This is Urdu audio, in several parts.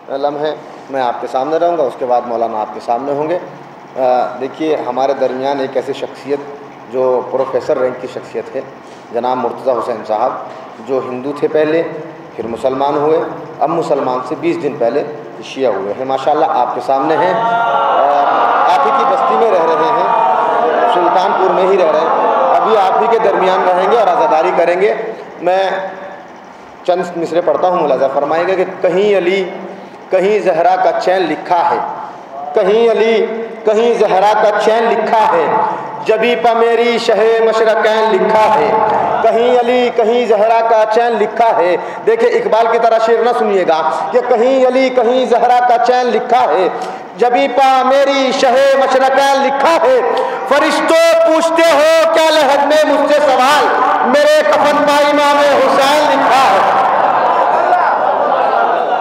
لمحے میں آپ کے سامنے رہوں گا، اس کے بعد مولانا آپ کے سامنے ہوں گے۔ دیکھیے ہمارے درمیان ایک ایسی شخصیت جو پروفیسر رینک کی شخصیت ہے، جناب مرتضیٰ حسین صاحب، جو ہندو تھے پہلے، پھر مسلمان ہوئے، اب مسلمان سے 20 دن پہلے شیعہ ہوئے ہیں۔ ماشاءاللہ آپ کے سامنے ہیں، آپ ہی کی بستی میں رہ رہے ہیں، سلطان پور میں ہی رہ رہے ہیں، ابھی آپ ہی کے درمیان رہیں گے اور عزاداری کریں گے۔ میں چند مصرے پڑھتا ہوں، ملاحظہ فرمائیں گے کہ کہیں علی کہیں زہرا کا چین لکھا ہے، کہیں علی کہیں زہرا کا چین لکھا ہے، جبی پا میری شہ مشرقین لکھا ہے، کہیں علی کہیں زہرا کا چین لکھا ہے۔ دیکھیں اقبال کی طرح شعر نہ سنیے گا کہ کہیں علی کہیں زہرا کا چین لکھا ہے، جبی پا میری شہ مشرقین لکھا ہے، فرشتوں پوچھتے ہو کیا لحد میں مجھ سے سوال، میرے کفن پا امام حسین لکھا ہے۔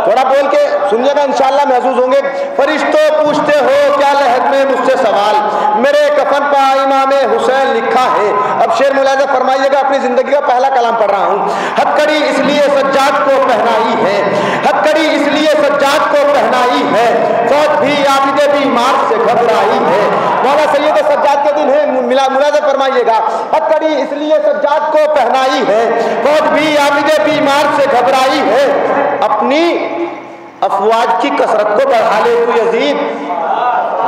تھوڑا بول کے سنیے گا انشاءاللہ محظوظ ہوں گے۔ فرشتوں پوچھتے ہو کیا لحد میں مجھ سے سوال، میرے کفن پا امام حسین لکھا ہے۔ اب شعر ملاحظہ فرمائیے گا، اپنی زندگی کا پہلا کلام پڑھ رہا ہوں۔ ہتکڑی اس لیے سجاد کو پہنائی ہے، ہتکڑی اس لیے سجاد کو پہنائی ہے، فوج بھی عابد بیمار سے گھبرائی ہے۔ مولا سید سجاد کے دن ہے، ملاحظہ فرمائیے گا، ہتکڑی اس لیے سجاد کو پہنائی ہے، فوج بھی عابد بیمار سے گھبرائی ہے، اپنی افواج کی کثرت کو بڑھا لے تو یزید،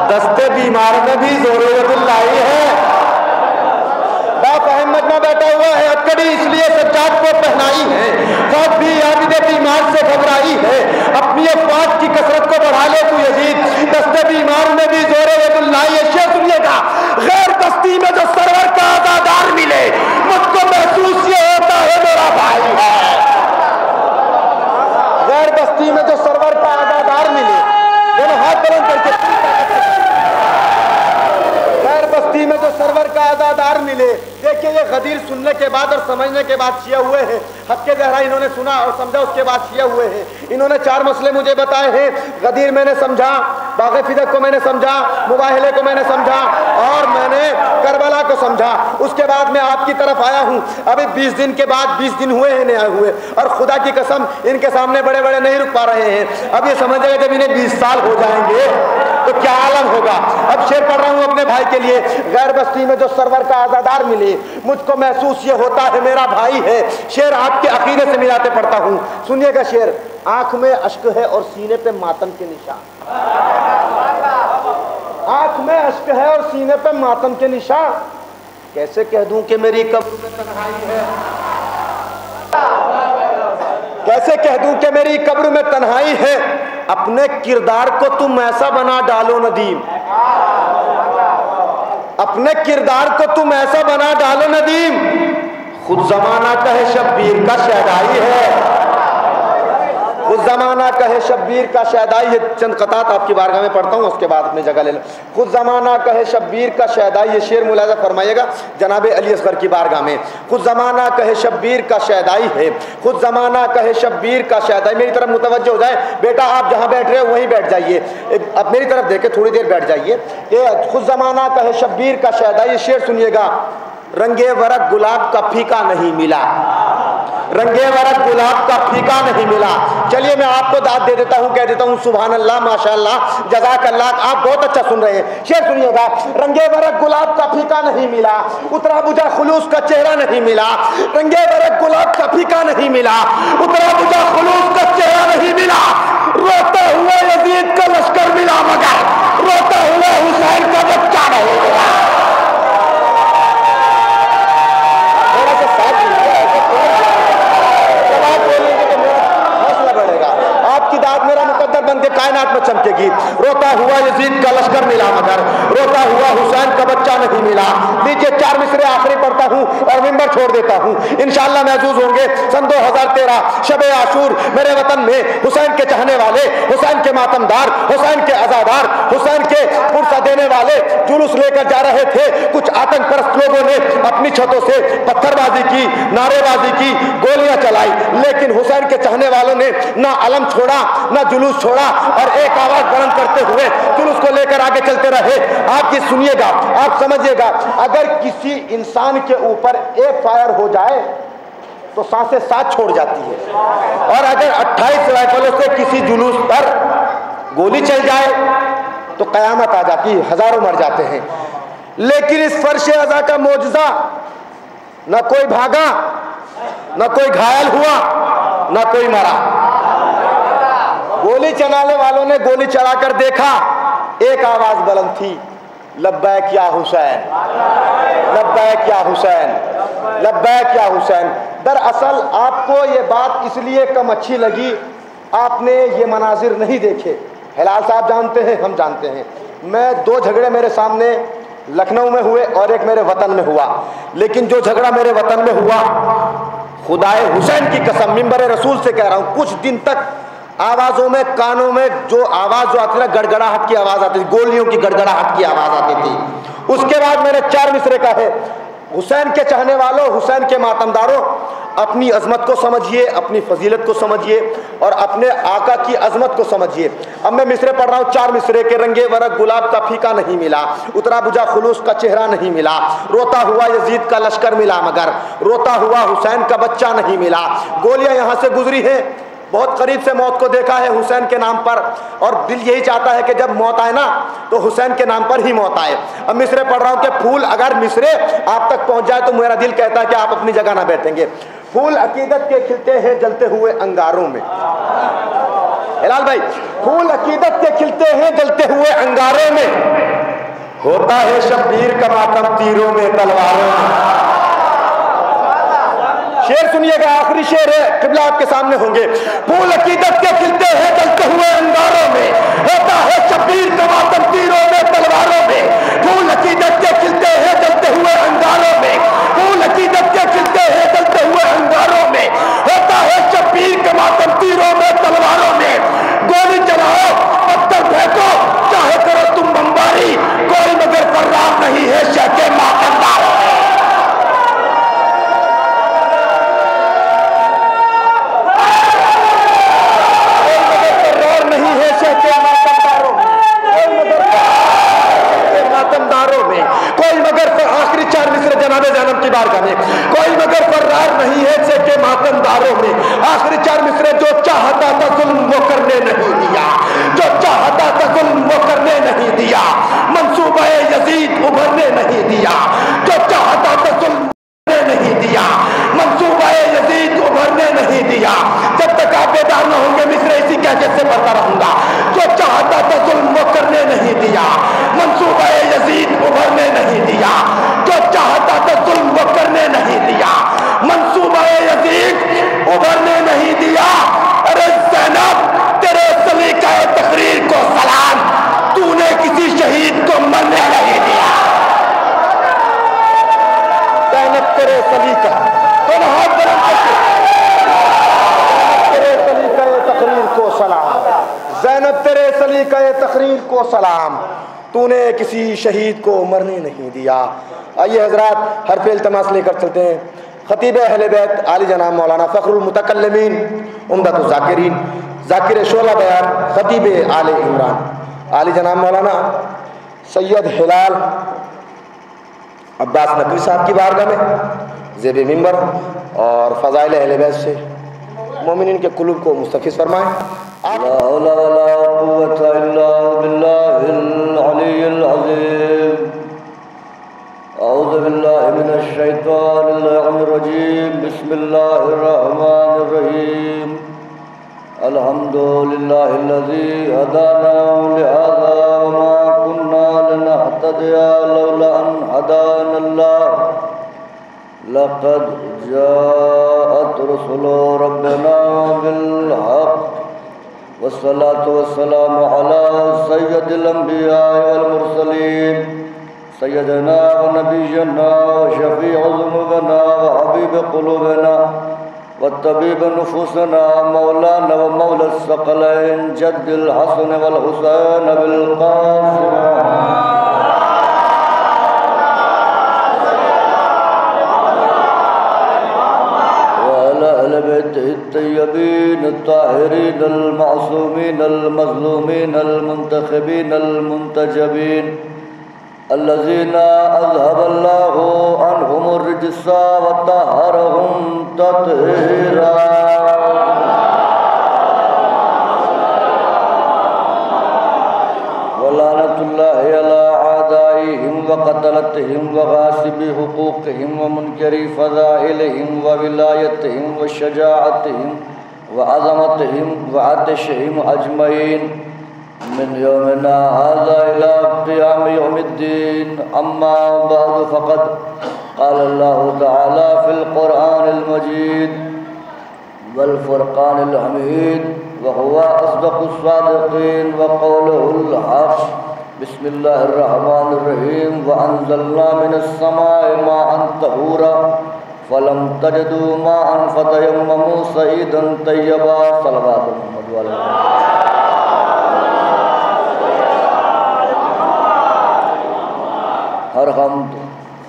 دستے بیمار میں بھی زور ید لائی ہے۔ باپ احمد میں بیٹھا ہوا ہے، ہتکڑی اس لیے سجاد کو پہنائی ہے، فوج بھی عابد بیمار سے گھبرائی ہے، اپنی افواج کی کثرت کو بڑھا لے تو یزید، دستے بیمار میں بھی زور ید لائی ہے۔ شعر سنیے گا، غیر بستی میں جو سرور کا عزادار ملے، مجھ کو محسوس یہ ہوتا ہے میرا بھائی ہے۔ غیر بستی میں جو سرور کا عزادار ملے، دونوں ہاتھ بلند کر کے، غیر بستی میں جو سرور کا عزادار ملے۔ دیکھیں یہ غدیر سننے کے بعد اور سمجھنے کے بعد شیعہ ہوئے ہیں، حق کے زہرا انہوں نے سنا اور سمجھا، اس کے بعد شیعہ ہوئے ہیں۔ انہوں نے 4 مسئلے مجھے بتائے ہیں، غدیر میں نے سمجھا، باغ فدق کو میں نے سمجھا، مباہلے کو میں نے سمجھا، اور میں نے کربلا کو سمجھا۔ اس کے بعد میں آپ کی طرف آیا ہوں، ابھی 20 دن کے بعد 20 دن ہوئے ہیں نہیں آئے ہوئے، اور خدا کی قسم ان کے سامنے بڑے بڑے نہیں رک پا رہے ہیں۔ اب یہ سمجھے گا جب انہیں 20 سال ہو جائیں گے تو کیا عالم ہوگا۔ اب شعر پڑھ رہا ہوں اپنے بھائی کے لیے، غیر بستی میں جو سرور کا عزادار ملے، مجھ کو محسوس یہ ہوتا ہے میرا بھائی ہے۔ شعر آپ کے عقیدے سے ملاتے پڑھتا ہوں، سنیے گا شعر۔ آنکھ میں اشک ہے اور سینے پہ ماتم کے نشان، آنکھ میں اشک ہے اور سینے پہ ماتم کے نشان، کیسے کہہ دوں کہ میری قبر میں تنہائی ہے، کیسے کہہ دوں کہ میری قبر میں تنہائی ہے، اپنے کردار کو تم ایسا بنا ڈالو ندیم، اپنے کردار کو تم ایسا بنا ڈالو ندیم، خود زمانہ کہے شبیر کا شیدائی ہے، خود زمانہ کہے شبیر کا شیدائی ہے۔ چند قطعات آپ کی بارگاہ میں پڑھتا ہوں، اس کے بعد اپنی جگہ لے لیں۔ خود زمانہ کہے شبیر کا شیدائی، یہ شعر ملاحظہ فرمائیے گا جناب علی اصغر کی بارگاہ میں۔ خود زمانہ کہے شبیر کا شیدائی ہے، خود زمانہ کہے شبیر کا شیدائی۔ میری طرف متوجہ ہو جائے بیٹا، آپ جہاں بیٹھ رہے ہو وہیں بیٹھ جائیے، اب میری طرف دیکھیں، تھوڑی دیر بیٹھ جائیے۔ یہ خود زمانہ کہے شبیر کا شیدائی، یہ شعر سنیے گا۔ رنگے ورق گلاب کا پھیکا نہیں ملا، رنگے ورق گلاب کا پھیکا نہیں ملا۔ چلیے میں آپ کو داد دے دیتا ہوں، کہہ دیتا ہوں سبحان اللہ، ماشاءاللہ، جزاک اللہ، آپ بہت اچھا سن رہے ہیں۔ شعر سنیے گا، رنگے ورق گلاب کا پھیکا نہیں ملا، اترا بجھا خلوص کا چہرہ نہیں ملا، رنگے ورق گلاب کا پھیکا نہیں ملا، اترا بجھا خلوص کا چہرہ نہیں ملا، روتا ہوا یزید کا لشکر ملا مگر روتا ہوا حسین کا بچہ نہیں ملا۔ میرا مقدر بن کے کائنات میں چمکے گی۔ روتا ہوا یزید کا لشکر ملا مگر روتا ہوا حسین کا بچہ نہیں ملا۔ لیجیے 4 مصرے آخری پڑھتا ہوں اور منبر چھوڑ دیتا ہوں، انشاءاللہ محظوظ ہوں گے۔ سن 2013 شب عاشور میرے وطن میں حسین کے چاہنے والے، حسین کے ماتمدار، حسین کے عزادار، حسین کے پرسہ دینے والے جلوس لے کر جا رہے تھے۔ کچھ آتنک پرست لوگوں نے اپنی چھتوں سے پتھر بازی کی، نعرے بازی کی، گولیاں چلائی، لیکن حسین کے چاہنے والوں نے نہ علم چھوڑا نہ جلوس چھوڑا، اور ایک آواز بلند کرتے ہوئے جلوس کو لے کر آگے چلتے رہے۔ آپ یہ سنیے گا، آپ سمجھیے گا، اگر کسی انسان کے اوپر ایک فائر ہو جائے تو سانسیں ساتھ چھوڑ جاتی ہے، اور اگر 28 رائفلوں سے کسی جلوس پر گولی چل جائے تو قیامت آ جاتی ہے، ہزاروں مر جاتے ہیں، لیکن اس فرش ازا کا معجزہ، نہ کوئی بھاگا، نہ کوئی گھائل ہوا، نہ کوئی مرا۔ گولی چلانے والوں نے گولی چلا کر دیکھا، ایک آواز بلند تھی، لبیک یا حسین، لبیک یا حسین، لبیک یا حسین۔ دراصل آپ کو یہ بات اس لیے کم اچھی لگی، آپ نے یہ مناظر نہیں دیکھے۔ ہلال صاحب جانتے ہیں، ہم جانتے ہیں، میں 2 جھگڑے میرے سامنے لکھنؤ میں ہوئے اور ایک میرے وطن میں ہوا، لیکن جو جھگڑا میرے وطن میں ہوا، خدائے حسین کی قسم ممبر رسول سے کہہ رہا ہوں، کچھ دن تک آوازوں میں، کانوں میں جو آواز جو آتی تھی، گڑگڑاہٹ کی آواز آتی تھی، گولیوں کی گڑگڑاہٹ کی آواز آتی تھی۔ اس کے بعد میں نے 4 مصرے کہے، حسین کے چاہنے والوں، حسین کے ماتمداروں، اپنی عظمت کو سمجھیے، اپنی فضیلت کو سمجھیے اور اپنے آقا کی عظمت کو سمجھیے۔ اب میں مصرے پڑھ رہا ہوں، 4 مصرے کے رنگے ورق گلاب کا پھیکا نہیں ملا، اترا بجھا خلوص کا چہرہ نہیں ملا، روتا ہوا یزید کا لشکر ملا مگر روتا ہوا حسین کا بچہ نہیں ملا۔ گولیاں یہاں سے گزری ہیں، بہت قریب سے موت کو دیکھا ہے حسین کے نام پر، اور دل یہی چاہتا ہے کہ جب موت آئے نا تو حسین کے نام پر ہی موت آئے۔ اب مصرے پڑھ رہا ہوں کہ پھول اگر مصرے آپ تک پہنچ جائے تو میرا دل کہتا ہے کہ آپ اپنی جگہ نہ بیٹھیں گے۔ پھول عقیدت کے کھلتے ہیں جلتے ہوئے انگاروں میں، ہلال بھائی، پھول عقیدت کے کھلتے ہیں جلتے ہوئے انگاروں میں، ہوتا ہے شبیر کا ماتم تیروں میں تلواروں میں۔ شعر سنیے گا، آخری شعر ہے، قبلہ آپ کے سامنے ہوں گے۔ پھول عقیدت کے کھلتے ہیں جلتے ہوئے انگاروں میں، ہوتا ہے شبیر کا ماتم تیروں میں تلواروں میں۔ پھول عقیدت کے کھلتے ہیں جلتے ہوئے انگاروں میں، پھول عقیدت کے کھلتے ہیں جلتے ہوئے انگاروں میں، ہوتا ہے شبیر کا ماتم تیروں میں تلواروں میں۔ گولی چلاؤ، پتھر پھینکو، چاہے کرو تم بمباری، کوئی مگر فرار نہیں ہے شہ کے ماتمداروں میں۔ کوئی مگر آخری 4 مصرے جناب زینب کی بارگاہ میں، کوئی مگر فرار نہیں ہے سے کے ماتم داروں میں۔ آخری 4 مصرے، جو چاہتا تھا ظلم وہ کرنے نہیں دیا، جو چاہتا تھا ظلم وہ کرنے نہیں دیا، منصوبہ یزید ابھرنے نہیں دیا، جو چاہتا تھا ظلم نہیں دیا، منصوبہ یزید ابھرنے نہیں دیا۔ جب تک آپ بیدار نہ ہوں گے مصرے اسی کیفیت سے پڑھتا رہوں گا۔ جو چاہتا تھا ظلم وہ کرنے نہیں دیا، منصوبہ یزید ابھرنے نہیں دیا، جو چاہتا تھا ظلم وہ کرنے نہیں دیا، منصوبہ یزید ابھرنے نہیں دیا۔ ارے زینب تیرے سلیقہ تقریر کو سلام، تو نے کسی شہید کو مرنے نہیں دیا۔ زینب تیرے سلیقہ، دونوں ہاتھ بلند کرتے، تیرے سلیقہ تقریر کو سلام، زینب تیرے سلیقہ تقریر کو سلام، تو نے کسی شہید کو مرنے نہیں دیا۔ آئیے حضرات حرف التماس لے کر چلتے ہیں۔ خطیب اہل بیت عالی جناب مولانا فخر المتکلمین عمدۃ الذاکرین ذاکر شعلہ بیان خطیب آل عمران عالی جناب مولانا سید ہلال عباس نقوی صاحب کی بارگاہ میں زیب ممبر اور فضائل اہل بیت سے مومنین کے قلوب کو مستفیض فرمائیں۔ لا حول ولا قوة إلا بالله العلي العظيم۔ أعوذ بالله من الشيطان اللعين الرجيم، بسم الله الرحمن الرحيم۔ الحمد لله الذي هدانا لهذا وما كنا لنهتدي لولا أن هدانا الله، لقد جاءت رسل ربنا بالحق، والصلاة والسلام على سيد الأنبياء والمرسلين، سيدنا ونبينا وشفيع ذنوبنا وحبيب قلوبنا والطبيب نفوسنا، مولانا ومولى الثقلين جد الحسن والحسين بالقاسم الطيبين الطاهرين المعصومين المظلومين المنتخبين المنتجبين، الذين أذهب الله عنهم الرجس وطهرهم تطهيرا۔ الله على أعدائهم وقتلتهم وغاصب حقوقهم ومنكر فضائلهم وولايتهم وشجاعتهم وعظمتهم وعطشهم أجمعين من يومنا هذا إلى قيام يوم الدين. أما بعد فقد قال الله تعالى في القرآن المجيد والفرقان الحميد وهو أصدق الصادقين وقوله الحق. بسم الله الرحمن الرحيم وأنزلنا من السماء ماء طهورا فلم تجدوا ماء فتيمموا صعيدا طيبا. صلوات محمد وعلى آله. ہر حمد،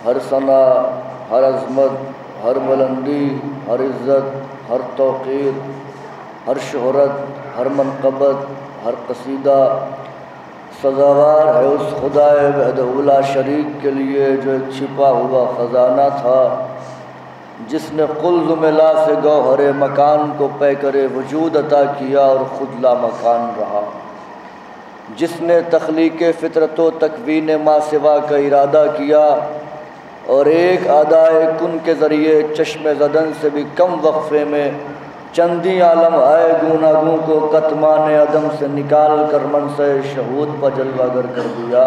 ہر ثنا، ہر عظمت، ہر بلندی، ہر عزت، ہر توقیر، ہر شہرت، ہر منقبت، ہر قصیدہ سزاوار ہے اس خدائے وحدہ لا شریک کے لیے جو ایک چھپا ہوا خزانہ تھا، جس نے قلز ملا سے گوہر مکان کو پیکر وجود عطا کیا اور خود لا مکان رہا، جس نے تخلیق فطرت و تکوین ما سوا کا ارادہ کیا اور ایک ادائے کن کے ذریعے چشم زدن سے بھی کم وقفے میں چندی عالم آئے گوناگوں کو کتمان عدم سے نکال کر منصہ شہود پر جلوہ گر کر دیا۔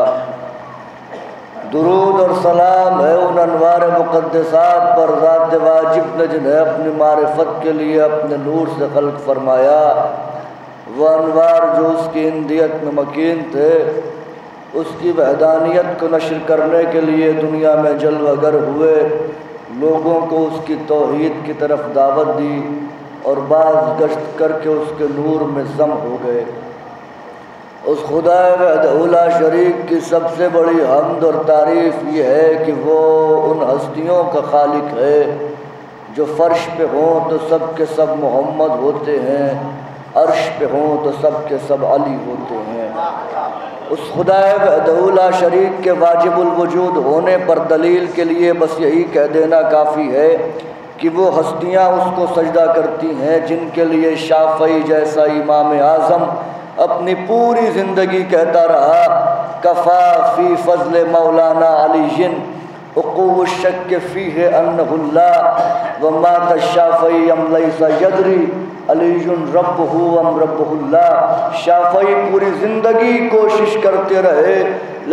درود اور سلام ہے ان انوار مقدسات پر ذات واجب نے جنہیں اپنی معرفت کے لیے اپنے نور سے خلق فرمایا۔ وہ انوار جو اس کی اندیت میں مکین تھے، اس کی وحدانیت کو نشر کرنے کے لیے دنیا میں جلوہ گر ہوئے، لوگوں کو اس کی توحید کی طرف دعوت دی اور بعض گشت کر کے اس کے نور میں ضم ہو گئے۔ اس خدا وحدہ لا شریک کی سب سے بڑی حمد اور تعریف یہ ہے کہ وہ ان ہستیوں کا خالق ہے جو فرش پہ ہوں تو سب کے سب محمد ہوتے ہیں، عرش پہ ہوں تو سب کے سب علی ہوتے ہیں۔ اس خدا وحدہ لا شریک کے واجب الوجود ہونے پر دلیل کے لیے بس یہی کہہ دینا کافی ہے کہ وہ ہستیاں اس کو سجدہ کرتی ہیں جن کے لیے شافعی جیسا امام اعظم اپنی پوری زندگی کہتا رہا، کفا فی فضل مولانا علی عقو الشک فیہ انہ اللہ ومات الشافعی ام لیس یدری علی ربہ ام ربہ اللہ۔ شافعی پوری زندگی کوشش کرتے رہے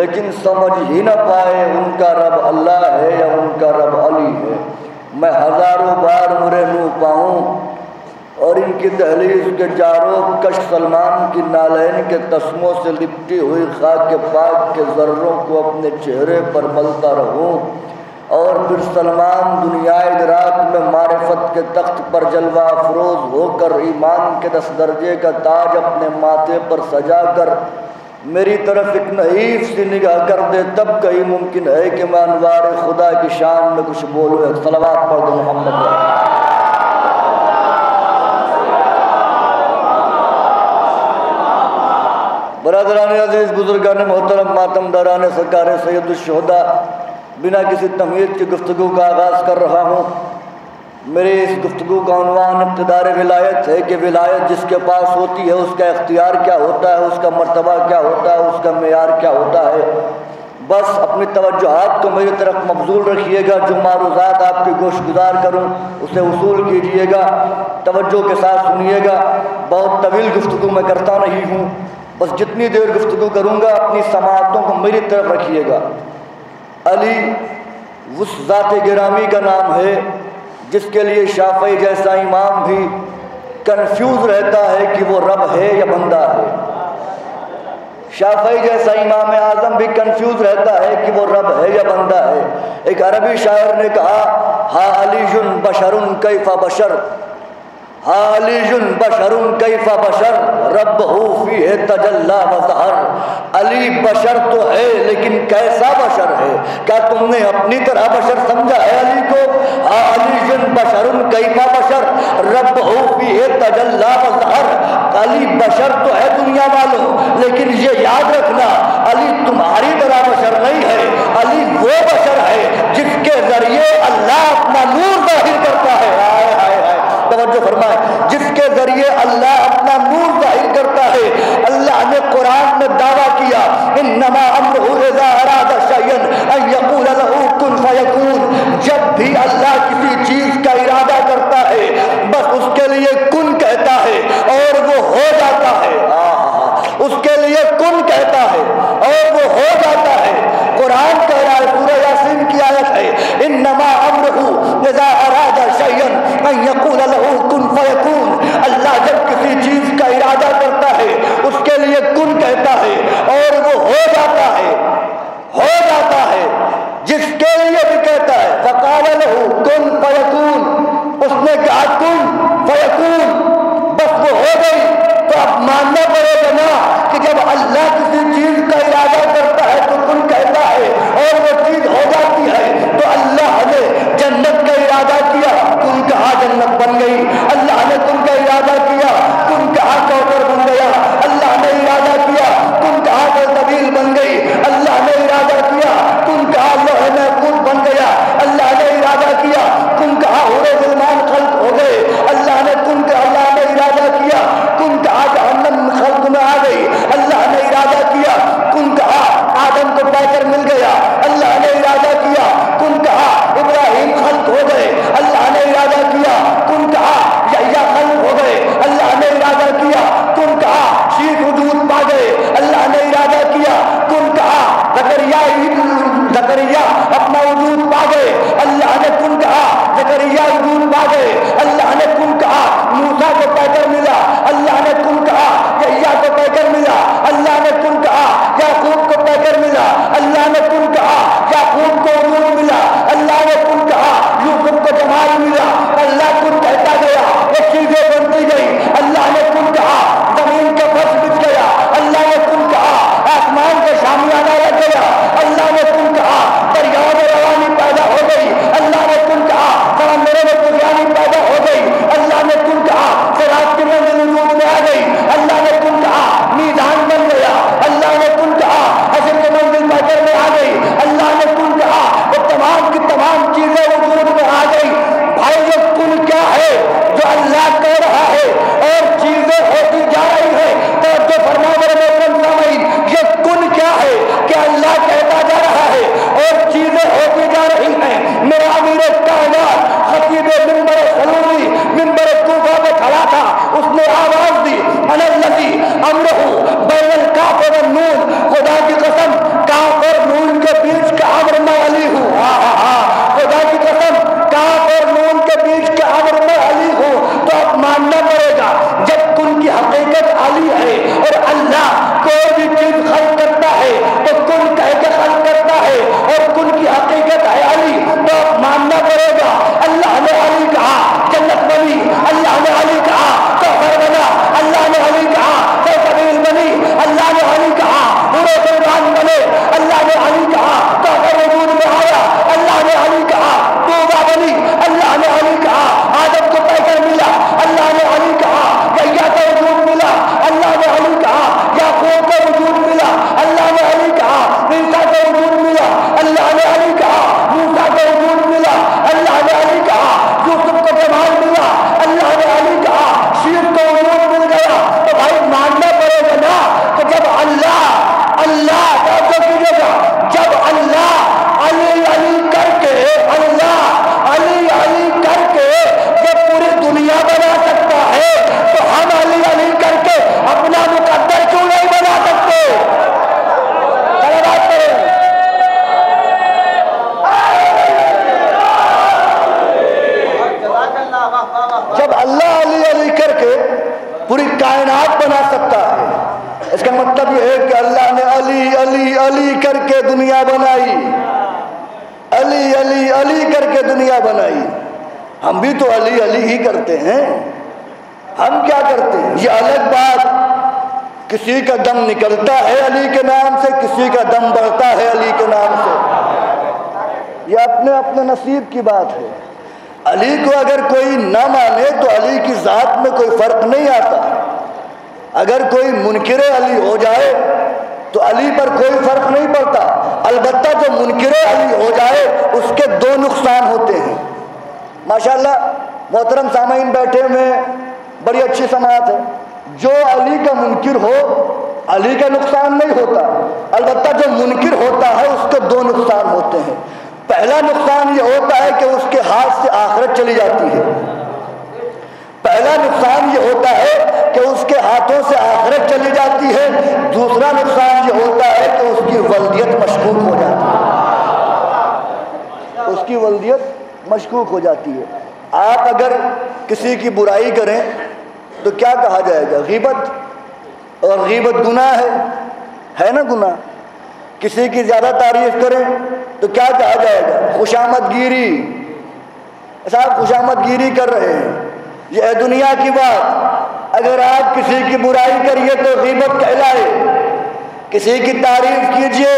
لیکن سمجھ ہی نہ پائے ان کا رب اللہ ہے یا ان کا رب علی ہے۔ میں ہزاروں بار مرے نو پاؤں اور ان کی دہلیز کے جاروب کش سلمان کی نالین کے تسموں سے لپٹی ہوئی خاک پاک کے ذروں کو اپنے چہرے پر ملتا رہوں، اور پھر سلمان دنیا ادراک میں معرفت کے تخت پر جلوہ افروز ہو کر ایمان کے 10 درجے کا تاج اپنے ماتھے پر سجا کر میری طرف ایک نحیف سی نگاہ کر دے، تب کہیں ممکن ہے کہ میں انوار خدا کی شان میں کچھ بولوں۔ ایک صلوات پڑھ دو محمد۔ برادران عزیز، بزرگان محترم، ماتم داران سرکار سید الشہداء، بنا کسی تمہید کی گفتگو کا آغاز کر رہا ہوں۔ میری اس گفتگو کا عنوان اقتدار ولایت ہے کہ ولایت جس کے پاس ہوتی ہے اس کا اختیار کیا ہوتا ہے، اس کا مرتبہ کیا ہوتا ہے، اس کا معیار کیا ہوتا ہے۔ بس اپنی توجہات کو میری طرف مبذول رکھیے گا، جو معروضات آپ کی گوش گزار کروں اسے وصول کیجیے گا، توجہ کے ساتھ سنیے گا۔ بہت طویل گفتگو میں کرتا نہیں ہوں، بس جتنی دیر گفتگو کروں گا اپنی سماعتوں کو میری طرف رکھیے گا۔ علی اس ذات گرامی کا نام ہے جس کے لیے شافعی جیسا امام بھی کنفیوز رہتا ہے کہ وہ رب ہے یا بندہ ہے، شافعی جیسا امام اعظم بھی کنفیوز رہتا ہے کہ وہ رب ہے یا بندہ ہے۔ ایک عربی شاعر نے کہا، ہا علی بشر کیف بشر، ہا علی بشر کیف بشر ربہ فیہ تجلی وظہر۔ علی بشر تو ہے لیکن کیسا بشر ہے؟ کیا تم نے اپنی طرح بشر سمجھا ہے علی کو؟ ہا علی بشر کیف بشر ربہ فیہ تجلی وظہر۔ علی بشر تو ہے دنیا والوں، لیکن یہ یاد رکھنا علی تمہاری طرح بشر نہیں ہے، علی وہ بشر ہے جس کے ذریعے اللہ اپنا نور ظاہر کرتا ہے۔ ہائے ہائے ہائے، توجہ فرمائے، جس کے ذریعے اللہ اپنا نور ظاہر کرتا ہے۔ اللہ نے قرآن میں دعویٰ کیا، انما آ گئے. اللہ نے ارادہ کیا, کن کہا, زکریا اپنا وجود پا گئے. اللہ نے کن کہا, زکریا وجود پا گئے. اللہ نے کن کہا, موسیٰ کو پیکر ملا. اللہ نے کن کہا, یحییٰ کو پیکر ملا. اللہ نے کن کہا, یعقوب کو پیکر ملا. اللہ نے کن کہا, یعقوب کو وجود ملا. اللہ نے کن کہا, یوسف کو جمال ملا. اللہ کن کہتا گیا, یہ چیزیں بنتی گئی. اللہ نے کن کہا, زمین کا فرش بچ گیا. اللہ نے کن کہا, آسمان کا شامیانہ لگ گیا. اللہ نے کن کہا, دریاؤں میں روانی پیدا ہو گئی. اللہ نے کن کہا, سمندروں میں طوفانی پیدا ہو گئی. اللہ نے کن کہا, صراط کی منزل وجود میں آ گئی. اللہ نے کن کہا, میدان بن گیا. اللہ نے کن کہا, حشر کی منزل پیکر میں آ گئی. اللہ نے کن کہا, وہ تمام کی تمام چیزیں وجود میں آ گئی. بھائی یہ کن کیا ہے جو اللہ کہہ رہا ہے اور چیزیں ہوتی جا رہی ہیں. توجہ فرما میرے محترم سامعین, یہ کن کیا ہے کہ اللہ کہتا جا رہا ہے اور چیزیں ہوتی جا رہی ہیں. میرا امیر کائنات خطیب منبر سلومی منبر کوفہ میں کھڑا تھا. اس نے آواز دی, انا الذی امرہ بین الکاف والنون. خدا کی قسم, کاف اور نون کے بیچ کا امر میں علی ہوں. خدا کی قسم, کاف اور نون کے بیچ کے امر میں علی ہوں. تو اب ماننا پڑے گا جب کن کی حقیقت علی ہے اور اللہ کوئی بھی چیز خلق کرتا ہے تو کن کہہ کے خلق کرتا ہے اور کن کی حقیقت ہے علی, تو اب ماننا پڑے گا. اللہ نے علی کہا جنت بنی. اللہ نے علی کہا کوثر بنا. اللہ نے علی کہا سلسبیل بنی. اللہ نے علی کہا پورے سلطان بنے. اللہ نے علی کہا کوثر وجود میں آیا. اللہ نے علی کہا توبہ بنی. اللہ نے علی کہا آدم کو پیکر ملا. اللہ نے علی کہا یحییٰ کا وجود ملا. اللہ نے علی کہا یعقوب کا وجود ملا. اللہ نے علی کہا عیسیٰ کا وجود ملا. اللہ نے علی کہا موسیٰ کا وجود ملا. اللہ نے علی کہا یوسف کو جمال ملا. اللہ نے علی کہا شیر کو وجود مل گیا. تو بھائی ماننا پڑے گا نا کہ جب اللہ توجہ کیجیے گا, جب اللہ علی علی کر کے, اللہ علی علی کر کے یہ پوری دنیا بنا سکتا ہے تو ہم علی علی کر کے اپنا مقدر کیوں نہیں بنا سکتے؟ چلو بات کریں. جب اللہ علی علی کر کے پوری کائنات بنا سکتا ہے, اس کا مطلب یہ ہے کہ اللہ نے علی علی علی کر کے دنیا بنائی. علی علی علی کر کے دنیا بنائی. ہم بھی تو علی علی ہی کرتے ہیں. ہم کیا کرتے ہیں یہ الگ بات. کسی کا دم نکلتا ہے علی کے نام سے, کسی کا دم بڑھتا ہے علی کے نام سے. یہ اپنے اپنے نصیب کی بات ہے. علی کو اگر کوئی نہ مانے تو علی کی ذات میں کوئی فرق نہیں آتا. اگر کوئی منکر علی ہو جائے تو علی پر کوئی فرق نہیں پڑتا. البتہ جو منکر علی ہو جائے اس کے دو نقصان ہوتے ہیں. ماشاءاللہ محترم سامعین بیٹھے ہوئے, بڑی اچھی سماعت ہے. جو علی کا منکر ہو علی کا نقصان نہیں ہوتا, البتہ جو منکر ہوتا ہے اس کے دو نقصان ہوتے ہیں. پہلا نقصان یہ ہوتا ہے کہ اس کے ہاتھ سے آخرت چلی جاتی ہے. پہلا نقصان یہ ہوتا ہے کہ اس کے ہاتھوں سے آخرت چلی جاتی ہے. دوسرا نقصان یہ ہوتا ہے کہ اس کی ولدیت مشکوک ہو جاتی ہے. اس کی ولدیت مشکوک ہو جاتی ہے. آپ اگر کسی کی برائی کریں تو کیا کہا جائے گا؟ غیبت. اور غیبت گناہ ہے نا گناہ. کسی کی زیادہ تعریف کریں تو کیا کہا جائے گا؟ خوشامد گیری. صاحب خوشامد گیری کر رہے ہیں. یہ ہے دنیا کی بات. اگر آپ کسی کی برائی کریے تو غیبت کہلائے, کسی کی تعریف کیجئے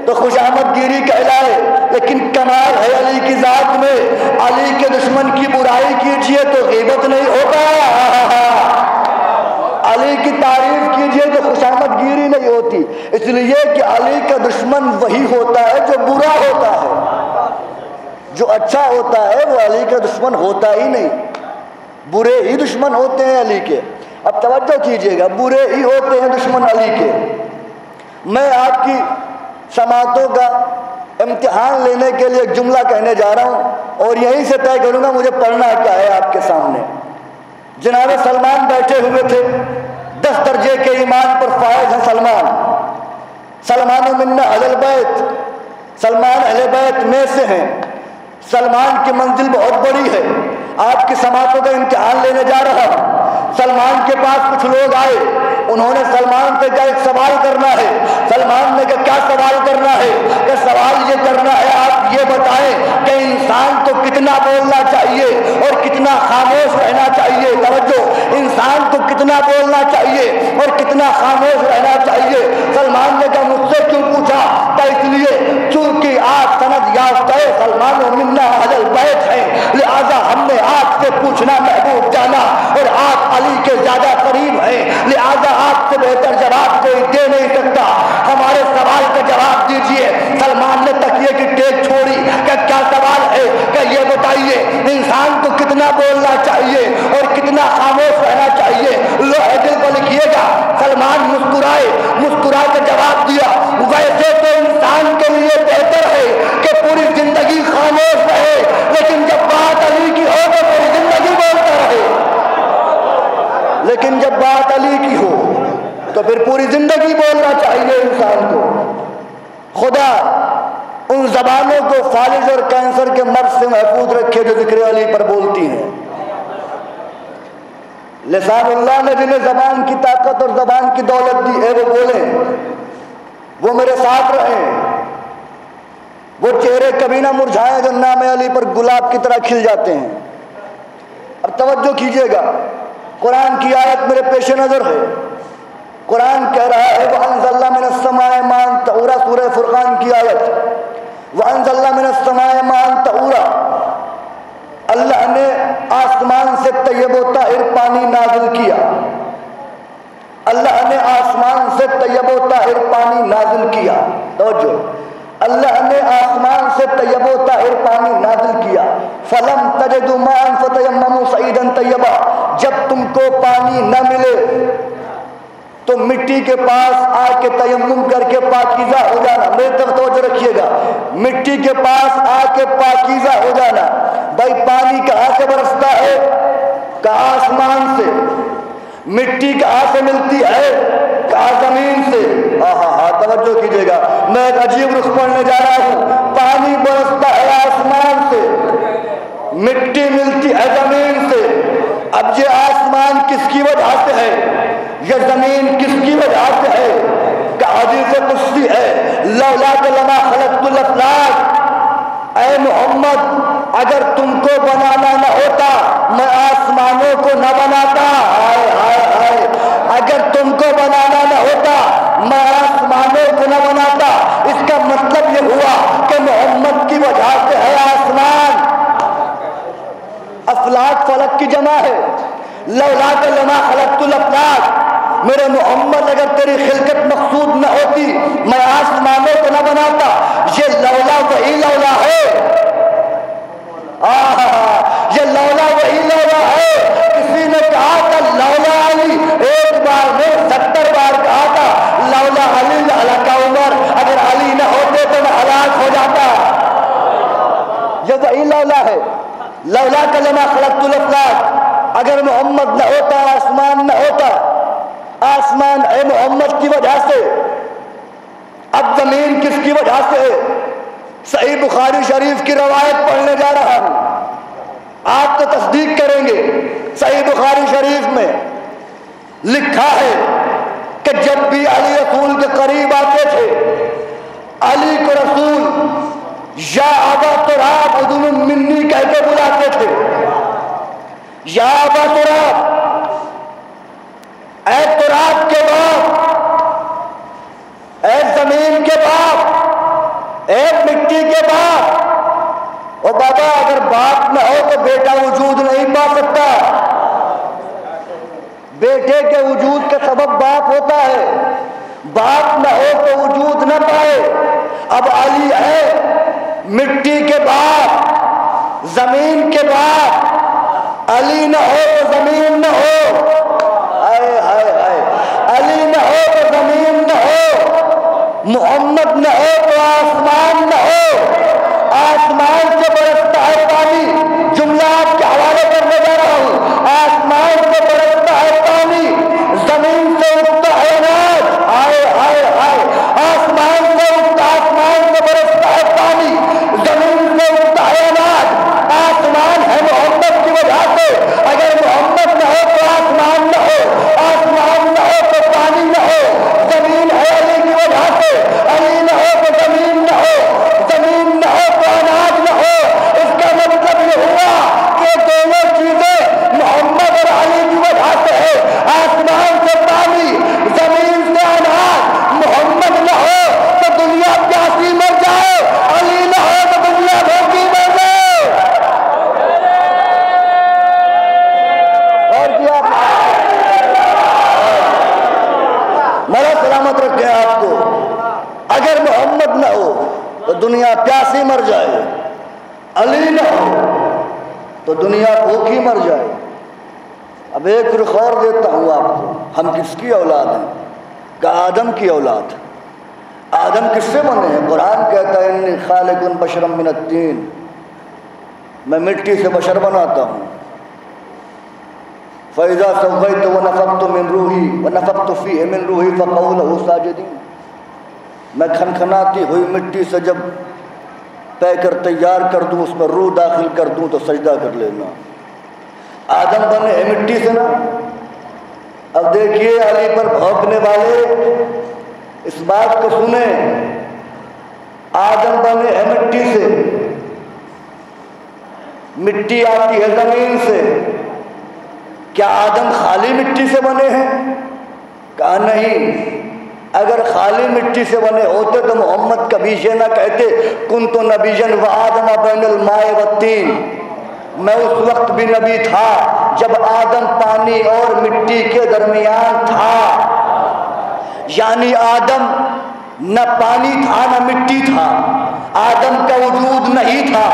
تو خوشامد گیری کہلائے. لیکن کمال ہے علی کی ذات میں, علی کے دشمن کی برائی کیجئے تو غیبت نہیں ہوتا. علی کی تعریف کیجئے تو خوشامد گیری نہیں ہوتی. اس لیے کہ علی کا دشمن وہی ہوتا ہے جو برا ہوتا ہے. جو اچھا ہوتا ہے وہ علی کا دشمن ہوتا ہی نہیں. برے ہی دشمن ہوتے ہیں علی کے. اب توجہ کیجئے گا, برے ہی ہوتے ہیں دشمن علی کے. میں آپ کی سماعتوں کا امتحان لینے کے لیے ایک جملہ کہنے جا رہا ہوں اور یہیں سے طے کروں گا مجھے پڑھنا کیا ہے آپ کے سامنے. جناب سلمان بیٹھے ہوئے تھے, 10 درجے کے ایمان پر فائز منا اہل البیت، سلمان اہل بیت میں سے ہیں۔ سلمان کی منزل بہت بڑی ہے، آپ کی سماعتوں کا امتحان لینے جا رہا ہوں۔ سلمان کے پاس کچھ لوگ آئے، انہوں نے سلمان سے کہا ایک سوال کرنا ہے۔ سلمان نے کہا کیا سوال کرنا ہے؟ کہ سوال یہ کرنا ہے آپ یہ بتائیں کہ انسان کو کتنا بولنا چاہیے اور کتنا خاموش رہنا چاہیے۔ توجہ، انسان کو کتنا بولنا چاہیے اور کتنا خاموش رہنا چاہیے۔ سلمان نے کہا مجھ سے کیوں پوچھا؟ کہ اس لیے چونکہ آپ سند یافتہ سلمان و منا اہل البیت ہیں، لہذا ہم نے آپ سے پوچھنا محبوب جانا، اور آپ علی کے زیادہ قریب ہیں، لہذا آپ سے بہتر جواب کوئی دے نہیں سکتا، ہمارے سوال کا جواب دیجئے۔ سلمان نے تکیے کی ٹیک چھوڑی کہ کیا سوال ہے؟ کہ یہ بتائیے انسان کو کتنا بولنا چاہیے اور کتنا خاموش رہنا چاہیے؟ لوہے دل کو لکھیے گا۔ سلمان مسکرائے، مسکرا کے جواب دیا ویسے تو انسان کے لیے بہتر ہے کہ پوری زندگی خاموش رہے، لیکن جب بات علی کی ہو تو پوری زندگی بولتا رہے، لیکن جب بات علی کی ہو تو پھر پوری زندگی بولنا چاہیے انسان کو۔ خدا ان زبانوں کو فالج اور کینسر کے مرض سے محفوظ رکھے جو ذکر علی پر بولتی ہیں۔ لسان اللہ نے جنہیں زبان کی طاقت اور زبان کی دولت دی ہے وہ بولیں، وہ میرے ساتھ رہیں، وہ چہرے کبھی نہ مرجھائیں جو نام علی پر گلاب کی طرح کھل جاتے ہیں۔ اب توجہ کیجئے گا، قرآن کی آیت میرے پیش نظر ہے۔ قرآن کہہ رہا ہے وَأَنزَلْنَا مِنَ السَّمَاءِ مَاءً طَهُورًا، سورہ فرقان کی آیت، وَأَنزَلْنَا مِنَ السَّمَاءِ مَاءً طَهُورًا، اللہ نے آسمان سے طیب و طاہر پانی نازل کیا، اللہ نے آسمان سے طیب و طاہر پانی نازل کیا۔ توجہ، اللہ نے آسمان سے طیب و طاہر پانی نازل کیا۔ فَلَمْ تَجِدُوا مَاءً فَتَيَمَّمُوا صَعِيدًا طَيِّبًا، جب تم کو پانی نہ ملے تو مٹی کے پاس آ کے تیمم کر کے پاکیزہ ہو جانا۔ میرے طرف توجہ رکھیے گا، مٹی کے پاس آ کے پاکیزہ ہو جانا۔ بھائی پانی کہاں سے برستا ہے؟ کہاں؟ آسمان سے۔ مٹی کہاں سے ملتی ہے؟ کہاں؟ زمین سے۔ توجہ کیجئے گا، میں ایک عجیب رخ پڑھنے جا رہا ہوں۔ پانی برستا ہے آسمان سے، مٹی ملتی ہے زمین سے۔ اب یہ آسمان کس کی وجہ سے ہے؟ یہ زمین کس کی وجہ سے ہے؟ کہ حدیث قدسی ہے لولاک لما خلقت الافلاک، اے محمد اگر تم کو بنانا نہ ہوتا میں آسمانوں کو نہ بناتا۔ ہائے ہائے ہائے، اگر تم کو بنانا نہ ہوتا میں آسمانوں کو نہ بناتا۔ اس کا مطلب یہ ہوا کہ محمد کی وجہ سے ہے آسمان۔ افلاک فلک کی جمع ہے، لولاک لما خلقت الافلاک، میرے محمد اگر تیری خلقت مقصود نہ ہوتی میں آسمانوں کو نہ بناتا۔ یہ لولا وہی لولا ہے، یہ لولا وہی لولا ہے۔ کسی نے کہا تھا لولا علی، ایک بار میں 70 بار کہا تھا لولا علی لہلک عمر، اگر علی نہ ہوتے تو میں ہلاک ہو جاتا۔ یہ وہی لولا ہے، لولا لما خلقت الافلاک، اگر محمد نہ ہوتا آسمان نہ ہوتا۔ آسمان اے محمد کی وجہ سے۔ اب زمین کس کی وجہ سے ہے؟ صحیح بخاری شریف کی روایت پڑھنے جا رہا ہوں، آپ تو تصدیق کریں گے۔ صحیح بخاری شریف میں لکھا ہے کہ جب بھی علی رسول کے قریب آتے تھے علی کو رسول یا ابا تراب اذن منی کہہ کے بلاتے تھے، یا ابا تراب، اے تراب کے باپ، اے زمین کے باپ، اے مٹی کے باپ۔ اور بابا اگر باپ نہ ہو تو بیٹا وجود نہیں پا سکتا، بیٹے کے وجود کا سبب باپ ہوتا ہے، باپ نہ ہو تو وجود نہ پائے۔ اب علی ہے مٹی کے باپ، زمین کے باپ، علی نہ ہو تو زمین نہ ہو، علی نہ ہو تو زمین نہ ہو، محمد نہ ہو تو آسمان نہ ہو۔ آسمان سے برستا ہے پانی، جملہ آپ کے حوالے کرنے جا رہا ہوں، آسمان سے برستا ہے پانی، زمین سے اٹھتا ہے اناج، ہائے ہائے ہائے، آسمان سے سلامت رکھے آپ کو. اگر محمد نہ ہو تو دنیا پیاسی مر جائے, علی نہ ہو تو دنیا بھوکی مر جائے. اب ایک رخ اور دیتا ہوں آپ کو, ہم کس کی اولاد ہیں؟ کہ آدم کی اولاد. آدم کس سے بنے ہیں؟ قرآن کہتا ہے انی خالق بشرا من الطین, میں مٹی سے بشر بناتا ہوں. فَإِذَا سَوَّيْتُ وَنَفَخْتُ مِنْ رُوحِي وَنَفَخْتُ فِيهِ مِنْ رُوحِي فَقَعُوا لَهُ سَاجِدِينَ. میں کھنکھناتی ہوئی مٹی سے جب پے کر تیار کر دوں, اس میں روح داخل کر دوں تو سجدہ کر لینا. آدم بنے ہیں مٹی سے نا. اب دیکھیے علی پر بھونکنے والے اس بات کو سنیں, آدم بنے ہیں مٹی سے, مٹی آتی ہے زمین سے. کیا آدم خالی مٹی سے بنے ہیں؟ کہا نہیں. اگر خالی مٹی سے بنے ہوتے تو محمد کبھی یہ نہ کہتے کنت نبیا وآدم بین الماء والطین. میں اس وقت بھی نبی تھا جب آدم پانی اور مٹی کے درمیان تھا. یعنی آدم نہ پانی تھا نہ مٹی تھا, آدم کا وجود نہیں تھا,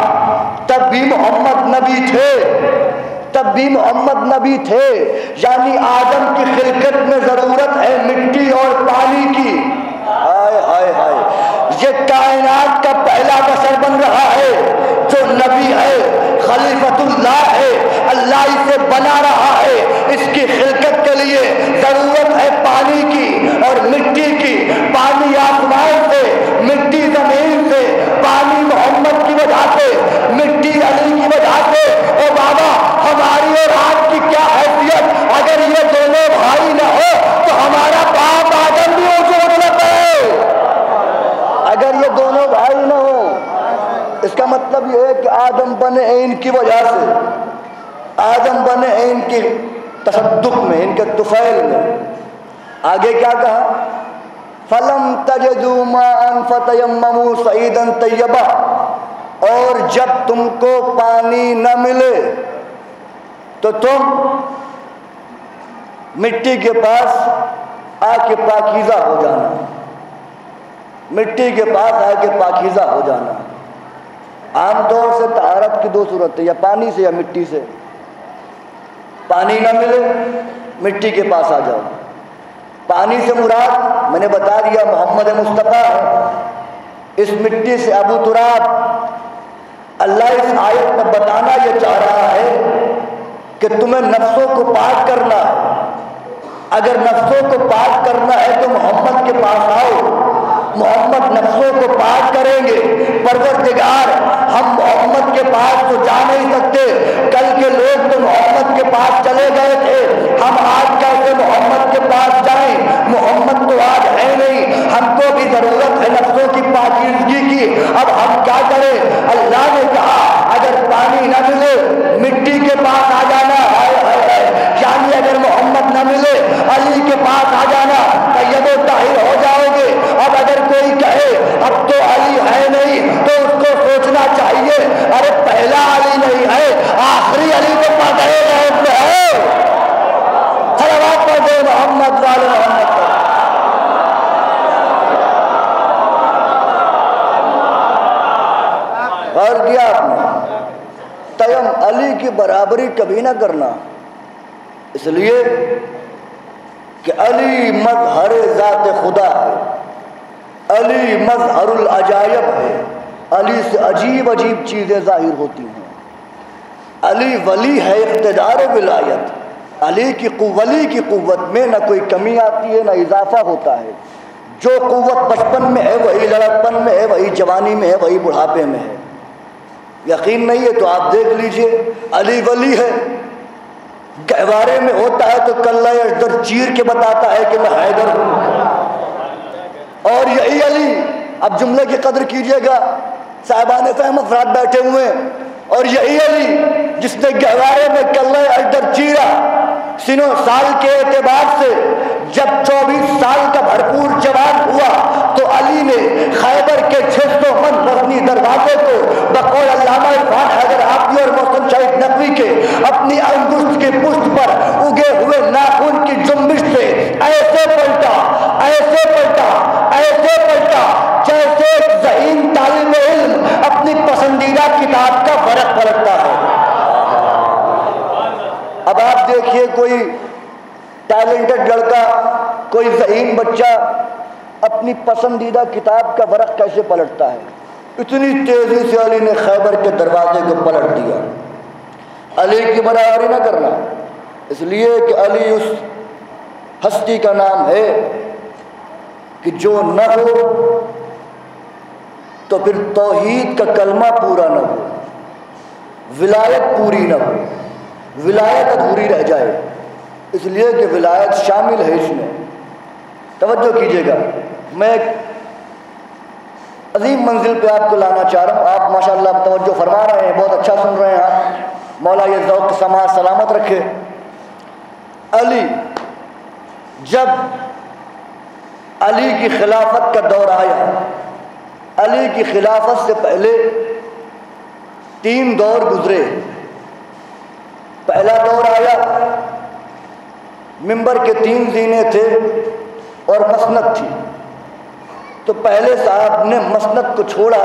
تب بھی محمد نبی تھے, تب بھی محمد نبی تھے. یعنی آدم کی خلقت میں ضرورت ہے مٹی اور پانی کی. ہائے ہائے ہائے, یہ کائنات کا پہلا بشر بن رہا ہے جو نبی ہے, خلیفۃ اللہ ہے, اللہ اسے بنا رہا ہے. اس کی خلقت کے لیے ضرورت ہے پانی کی اور مٹی کی. پانی آسمان سے, مٹی زمین سے, پانی محمد کی وجہ سے, مٹی علی کی وجہ سے. او بابا, ہماری اور آپ کی کیا حیثیت اگر یہ دونوں بھائی نہ ہو تو ہمارا باپ آدم بھی وجود نہ پائے. اگر یہ دونوں بھائی نہ ہو, اس کا مطلب یہ ہے کہ آدم بنے ہیں ان کی وجہ سے, آدم بنے ہیں ان کی تصدق میں, ان کے طفیل میں. آگے کیا کہا؟ فَلَمْ تَجِدُوا مَاءً فَتَيَمَّمُوا صَعِيدًا طَيِّبًا. اور جب تم کو پانی نہ ملے تو تم مٹی کے پاس آ کے پاکیزہ ہو جانا, مٹی کے پاس آ کے پاکیزہ ہو جانا. عام طور سے طہارت کی دو صورتیں, یا پانی سے یا مٹی سے. پانی نہ ملے مٹی کے پاس آ جاؤ. پانی سے مراد میں نے بتا دیا محمد مصطفیٰ ہے. اس مٹی سے ابو تراب. اللہ اس آیت میں بتانا یہ چاہ رہا ہے کہ تمہیں نفسوں کو پاک کرنا ہے. اگر نفسوں کو پاک کرنا ہے تو محمد کے پاس آؤ, محمد نفسوں کو پاک کریں گے. پروردگار, ہم محمد کے پاس تو جا نہیں سکتے, کل کے لوگ تو محمد کے پاس چلے گئے تھے, ہم آج کیسے محمد کے پاس جائیں؟ محمد تو آج ہے نہیں, ہم کو بھی ضرورت ہے نفسوں کی پاکیزگی کی. اب ہم کیا کریں؟ اللہ نے کہا اگر پانی نہ ملے مٹی کے پاس آ جانا. یعنی اگر محمد نہ ملے علی کے پاس آ جانا, طیب و طاہر ہو جاؤ گے. اب اگر کوئی کہے اب تو علی ہے نہیں تو اس کو سوچنا چاہیے ارے پہلا علی نہیں ہے, آخری علی تو پکڑے گئے میں ہے. صلوات پڑھو محمد والے محمد. غور کیا آپ نے؟ تیم علی کی برابری کبھی نہ کرنا, اس لیے کہ علی مظہر ذات خدا ہے, علی مظہر العجائب ہے. علی سے عجیب عجیب چیزیں ظاہر ہوتی ہیں. علی ولی ہے اقتدار ولایت. علی کی ولی کی قوت میں نہ کوئی کمی آتی ہے نہ اضافہ ہوتا ہے. جو قوت بچپن میں ہے وہی لڑکپن میں ہے, وہی جوانی میں ہے, وہی بڑھاپے میں ہے. یقین نہیں ہے تو آپ دیکھ لیجئے, علی ولی ہے, گہوارے میں ہوتا ہے تو کلہ اشدر چیر کے بتاتا ہے کہ میں حیدر ہوں. اور یہی علی, اب جملے کی قدر کیجئے گا, صاحبان فہم افراد بیٹھے ہوئے, اور یہی علی جس نے گہوارے میں کلہ اشدر چیرا, سنوں سال کے اعتبار سے جب 24 سال کا بھرپور جوان ہوا تو علی نے خیبر کے 600 من وزنی دروازے کو بقول علامہ عرفان حیدر آبادی اور محسن شہید نقوی کے اپنی انگشت کی پشت پر اگے ہوئے ناخن کی جنبش سے ایسے پلٹا بچہ اپنی پسندیدہ کتاب کا ورق کیسے پلٹتا ہے، اتنی تیزی سے علی نے خیبر کے دروازے کو پلٹ دیا۔ علی کی برابری نہ کرنا، اس لیے کہ علی اس ہستی کا نام ہے کہ جو نہ ہو تو پھر توحید کا کلمہ پورا نہ ہو، ولایت پوری نہ ہو، ولایت ادھوری رہ جائے، اس لیے کہ ولایت شامل ہے اس میں۔ توجہ کیجیے گا، میں ایک عظیم منزل پہ آپ کو لانا چاہ رہا ہوں۔ آپ ماشاءاللہ توجہ فرما رہے ہیں، بہت اچھا سن رہے ہیں آپ، مولا یہ ذوق سماعت سلامت رکھے۔ علی، جب علی کی خلافت کا دور آیا، علی کی خلافت سے پہلے 3 دور گزرے۔ پہلا دور آیا، منبر کے 3 زینے تھے اور مسند تھی، تو پہلے صاحب نے مسند کو چھوڑا،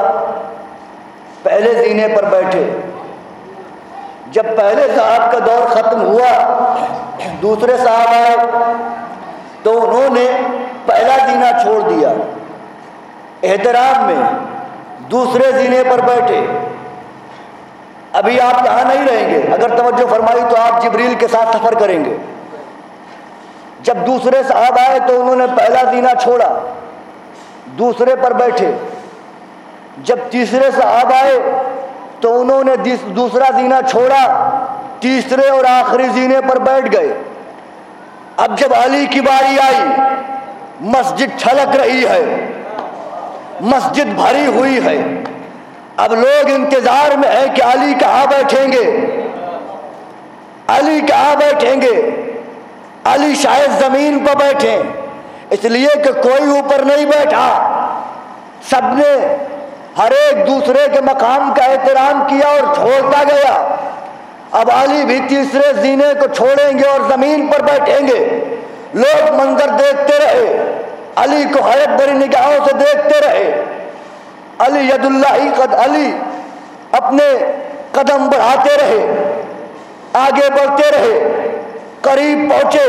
پہلے زینے پر بیٹھے۔ جب پہلے صاحب کا دور ختم ہوا، دوسرے صاحب آئے تو انہوں نے پہلا زینہ چھوڑ دیا، احترام میں دوسرے زینے پر بیٹھے۔ ابھی آپ یہاں نہیں رہیں گے، اگر توجہ فرمائی تو آپ جبریل کے ساتھ سفر کریں گے۔ جب دوسرے صاحب آئے تو انہوں نے پہلا زینہ چھوڑا، دوسرے پر بیٹھے۔ جب تیسرے صاحب آئے تو انہوں نے دوسرا زینہ چھوڑا، تیسرے اور آخری زینے پر بیٹھ گئے۔ اب جب علی کی باری آئی، مسجد چھلک رہی ہے، مسجد بھری ہوئی ہے، اب لوگ انتظار میں ہے کہ علی کہاں بیٹھیں گے، علی کہاں بیٹھیں گے، علی شاید زمین پر بیٹھیں، اس لیے کہ کوئی اوپر نہیں بیٹھا، سب نے ہر ایک دوسرے کے مقام کا احترام کیا اور چھوڑتا گیا۔ اب علی بھی تیسرے زینے کو چھوڑیں گے اور زمین پر بیٹھیں گے۔ لوگ منظر دیکھتے رہے، علی کو حیرت بھری نگاہوں سے دیکھتے رہے۔ علی ید اللہ علی اپنے قدم بڑھاتے رہے، آگے بڑھتے رہے، قریب پہنچے۔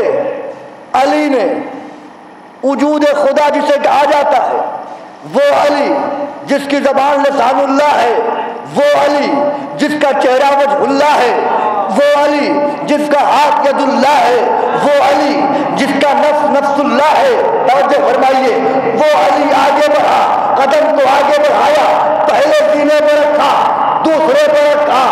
علی نے وجود خدا جسے کہا جاتا ہے، وہ علی جس کی زبان لسان اللہ ہے، وہ علی جس کا چہرہ وجہ اللہ ہے، وہ علی جس کا ہاتھ ید اللہ ہے، وہ علی جس کا نفس نفس اللہ ہے۔ توجہ فرمائیے، وہ علی آگے بڑھا، قدم کو آگے بڑھایا، پہلے سینے پر رکھا، دوسرے پر رکھا،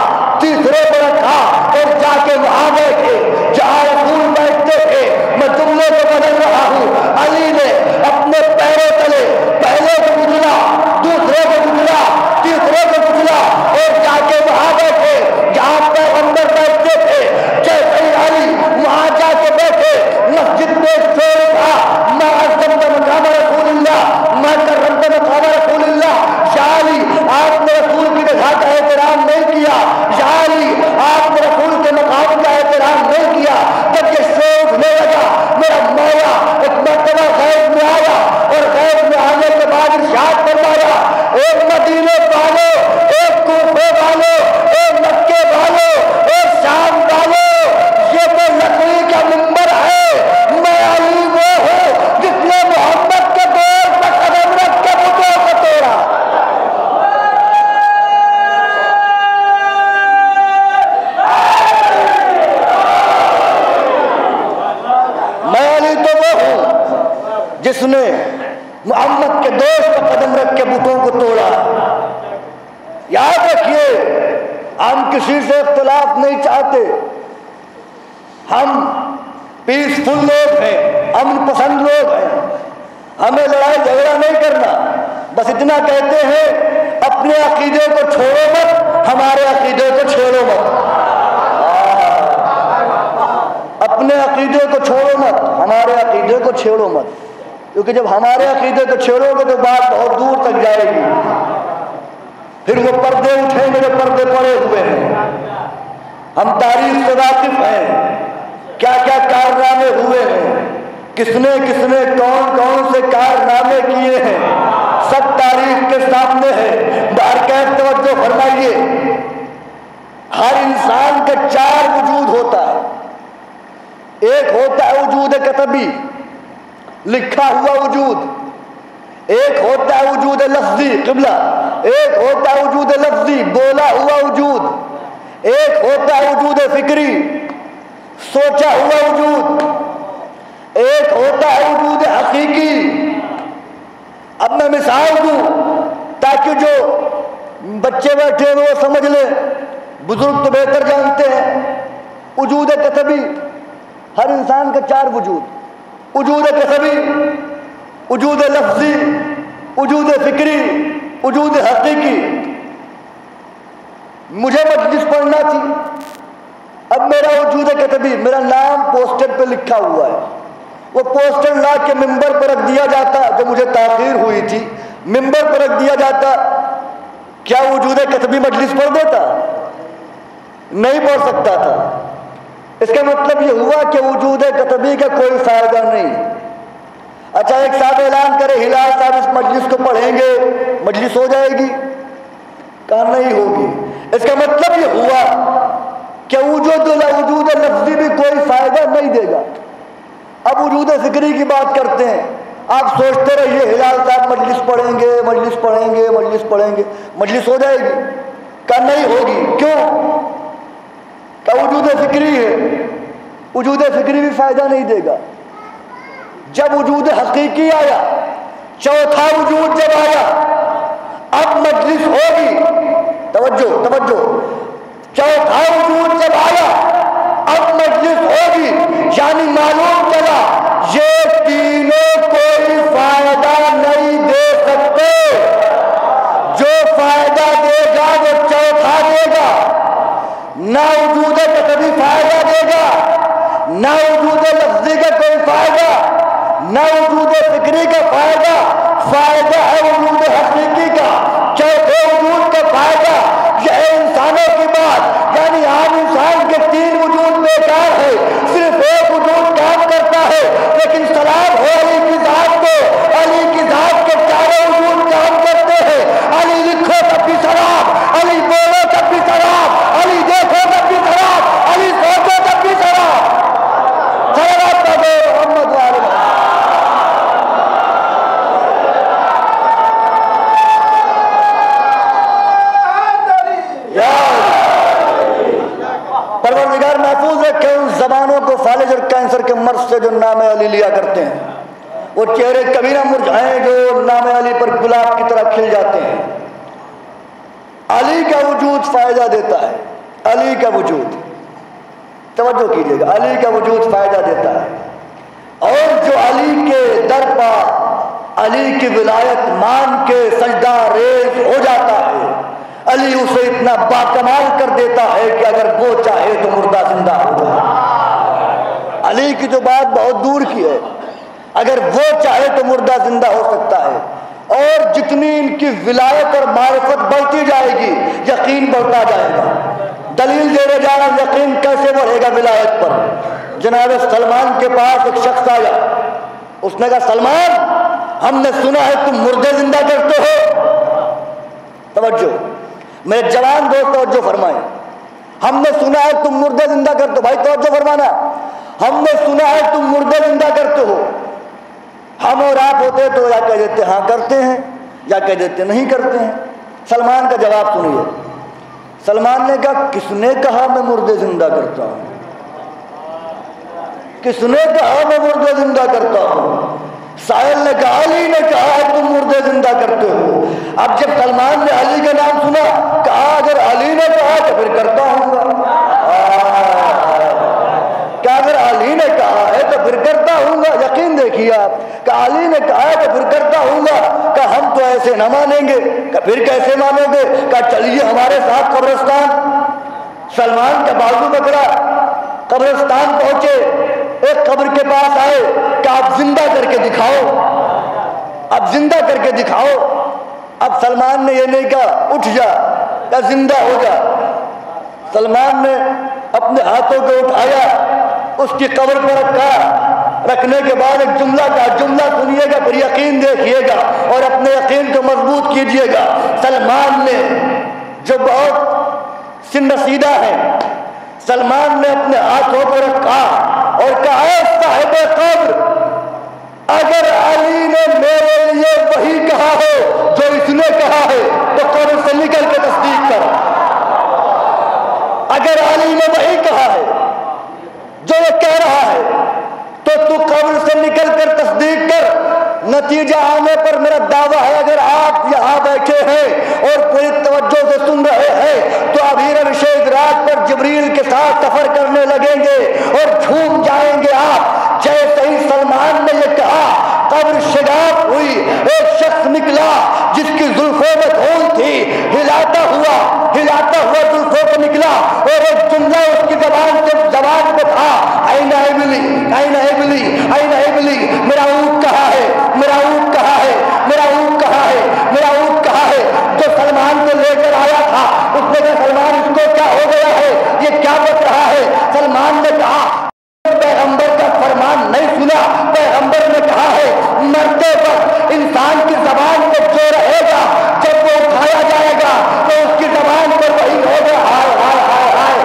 تیسرے پر رکھا، اور جا کے وہاں بیٹھے جہاں رسول بیٹھتے تھے۔ میں جملے کو بدل رہا ہوں، علی نے اپنے پیروں تلے پہلے کو گزرا، دوسرے کو گزرا، تیسرے کو گزرا، اور جا کے وہاں بیٹھے جہاں پیغمبر بیٹھتے تھے۔ جیسے ہی علی وہاں جا کے بیٹھے، مسجد میں شور تھا، ما عظمت مقام رسول اللہ، ما کرمت مقام رسول اللہ۔ یا علی، آپ نے رسول کی جگہ کا احترام نہیں کیا، یا علی آپ نے رسول کے مقام کا احترام نہیں کیا۔ جب یہ شور اٹھنے لگا، میرا مولا ایک مرتبہ غیب میں آیا، اور غیب میں آنے کے بعد ارشاد فرمایا، ایک مدینے والوں، ایک کوفے والوں، ایک مکے والوں، ایک شام والوں، یہ تو لکڑی کا منبر ہے، میں علی وہ ہوں جس نے محمد کے دور پر قدم رکھ کے بتوں کو توڑا۔ میں علی تو وہ ہوں جس نے محمد کے دوست پر قدم رکھ کے بتوں کو توڑا۔ یاد رکھیے، ہم کسی سے اختلاف نہیں چاہتے، ہم پیسفل لوگ ہیں، امن پسند لوگ ہیں، ہمیں لڑائی جھگڑا نہیں کرنا، بس اتنا کہتے ہیں اپنے عقیدے کو چھوڑو مت، ہمارے عقیدے کو چھوڑو مت، اپنے عقیدے کو چھوڑو مت، ہمارے عقیدے کو چھیڑو مت، کیونکہ جب ہمارے عقیدے کو چھیڑو گے تو بات بہت دور تک جائے گی، پھر وہ پردے اٹھیں گے جو پردے پڑے ہوئے ہیں۔ ہم تاریخ سے واقف ہیں، کیا کیا کارنامے ہوئے ہیں، کس نے کون کون سے کارنامے کیے ہیں، سب تاریخ کے سامنے ہے۔ بہرکیف توجہ فرمائیے، ہر انسان کا 4 وجود ہوتا ہے۔ ایک ہوتا ہے وجود کتبی، لکھا ہوا وجود، ایک ہوتا ہے وجود لفظی قبلہ، ایک ہوتا ہے وجود لفظی بولا ہوا وجود، ایک ہوتا ہے وجود فکری سوچا ہوا وجود، ایک ہوتا ہے وجود حقیقی۔ اب میں مثال دوں تاکہ جو بچے بیٹھے ہیں وہ سمجھ لیں، بزرگ تو بہتر جانتے ہیں۔ وجود کسبی، ہر انسان کا 4 وجود، وجود کسبی، وجود لفظی، وجود فکری، وجود حقیقی۔ مجھے مجلس پڑھنا تھی، اب میرا وجود کسبی، میرا نام پوسٹر پہ لکھا ہوا ہے، وہ پوسٹر لا کے ممبر پر رکھ دیا جاتا، جب مجھے تاخیر ہوئی تھی ممبر پر رکھ دیا جاتا، کیا وجود کسبی مجلس پڑھ دیتا؟ نہیں پڑھ سکتا تھا۔ اس کا مطلب یہ ہوا کہ وجود کسبی کا کوئی فائدہ نہیں۔ اچھا ایک صاحب اعلان کرے ہلال صاحب اس مجلس کو پڑھیں گے، مجلس ہو جائے گی؟ کہا نہیں ہوگی۔ اس کا مطلب یہ ہوا کہ وجود لفظی بھی کوئی فائدہ نہیں دے گا۔ اب وجود فکری کی بات کرتے ہیں، آپ سوچتے رہیے ہلال صاحب مجلس پڑھیں گے، مجلس پڑھیں گے، مجلس پڑھیں گے، مجلس ہو جائے گی؟ کہا نہیں ہوگی۔ کیوں؟ کہا وجود فکری ہے، وجود فکری بھی فائدہ نہیں دے گا۔ جب وجود حقیقی آیا، چوتھا وجود جب آیا، اب مجلس ہوگی۔ توجہ توجہ، چوتھا وجود جب آیا اب مجلس ہوگی، یعنی معلوم چلا یہ تینوں کوئی فائدہ نہیں دے سکتے۔ جو فائدہ دے گا وہ چوتھا دے گا، نہ وجود کا کبھی فائدہ دے گا، نہ وجود لفظی کا کوئی فائدہ، نہ وجود فکری کا فائدہ۔ فائدہ ہے وجود حقیقی کا، چوتھے وجود کا فائدہ یہ ہے انسانوں کی بات، یعنی عام انسان کے 3 وجود بیکار ہے، صرف ایک وجود کام کرتا ہے۔ لیکن سلام ہو علی کی ذات کو، علی کی ذات کے 4 وجود کام کرتے ہیں۔ علی لکھو تب بھی سلام، علی بولو تب بھی سلام، علی دیکھو تب بھی سلام، علی سوچو تب بھی سلام۔ صلوات پڑھو محمد والے۔ پروردگار محفوظ رکھے ان زبانوں کو فالج اور کینسر کے مرض سے جو نام علی لیا کرتے ہیں، وہ چہرے کبھی نہ مرجھائیں جو نام علی پر گلاب کی طرح کھل جاتے ہیں۔ علی کا وجود فائدہ دیتا ہے، علی کا وجود، توجہ کیجئے گا، علی کا وجود فائدہ دیتا ہے۔ اور جو علی کے در پر علی کی ولایت مان کے سجدہ ریز ہو جاتا ہے، علی اسے اتنا باکمال کر دیتا ہے کہ اگر وہ چاہے تو مردہ زندہ ہو جائے۔ علی کی جو بات بہت دور کی ہے، اگر وہ چاہے تو مردہ زندہ ہو سکتا ہے۔ اور جتنی ان کی ولایت اور معرفت بڑھتی جائے گی یقین بڑھتا جائے گا۔ دلیل دے جا رہا، یقین کیسے بڑھے گا ولایت پر؟ جناب سلمان کے پاس ایک شخص آیا، اس نے کہا سلمان ہم نے سنا ہے تم مردے زندہ کرتے ہو۔ توجہ میرے جوان دوست توجہ فرمائیں، ہم نے سنا ہے تم مردے زندہ کرتے ہو۔ بھائی توجہ فرمانا، ہم نے سنا ہے تم مردے زندہ کرتے ہو۔ ہم اور آپ ہوتے تو یا کہہ دیتے ہاں کرتے ہیں، یا کہہ دیتے نہیں کرتے ہیں۔ سلمان کا جواب سنیے۔ سلمان نے کہا کس نے کہا میں مردے زندہ کرتا ہوں؟ کس نے کہا میں مردے زندہ کرتا ہوں؟ سائل نے کہا علی نے کہا ہے تم مردے زندہ کرتے ہو۔ اب جب سلمان نے علی کا نام سنا، کہا اگر علی نے کہا تو پھر کرتا ہوں گا۔ کہ اگر علی نے کہا ہے تو پھر کرتا ہوں گا۔ یقین دیکھیے آپ، کہ علی نے کہا ہے تو پھر کرتا ہوں گا۔ کہ ہم تو ایسے نہ مانیں گے۔ کہ پھر کیسے مانو گے؟ کہ چلیے ہمارے ساتھ قبرستان۔ سلمان کا بازو پکڑا، قبرستان پہنچے، ایک قبر کے پاس آئے کہ آپ زندہ کر کے دکھاؤ، اب زندہ کر کے دکھاؤ۔ اب سلمان نے یہ نہیں کہا اٹھ جا یا زندہ ہو جا۔ سلمان نے اپنے ہاتھوں کو اٹھایا، اس کی قبر پر رکھا، رکھنے کے بعد ایک جملہ کہا، جملہ سنیے گا پھر یقین دیکھیے گا اور اپنے یقین کو مضبوط کیجیے گا۔ سلمان نے جو بہت سن رسیدہ ہے، سلمان نے اپنے ہاتھوں کو رکھا اور کہا اے صاحب قبر، اگر علی نے میرے لیے وہی کہا ہے جو اس نے کہا ہے تو قبر سے نکل کے تصدیق کر. اگر علی نے وہی کہا ہے جو یہ کہہ رہا ہے تو تو قبر سے نکل کر تصدیق کر. نتیجہ آنے پر میرا دعویٰ ہے اگر آپ یہاں بیٹھے ہیں اور پوری توجہ سے سن رہے ہیں تو ابھی عرش ادراک پر جبریل کے ساتھ سفر کرنے لگیں گے اور جھوم جائیں گے آپ. جیسے ہی سلمان نے یہ کہا قبر شگاف ہوئی, ایک شخص نکلا جس کی زلفوں میں دھول تھی, ہلاتا ہوا زلفوں کو نکلا اور ایک جملہ اس کی زبان پہ تھا, این ابلی این ابلی این ابلی, میرا اونٹ کہاں ہے, میرا اونٹ کہاں ہے, میرا اونٹ کہاں ہے, میرا اونٹ کہاں ہے. جو سلمان کو لے کر آیا تھا اس نے کہا سلمان اس کو کیا ہو گیا ہے, یہ کیا بت رہا ہے. سلمان نے کہا پیغمبر کا فرمان نہیں سنا. پیغمبر نے کہا ہے مرتے وقت انسان کی زبان پہ جو رہے گا جب وہ اٹھایا جائے گا تو اس کی زبان پر وہی ہوگا ہائے ہائے ہائے ہائے.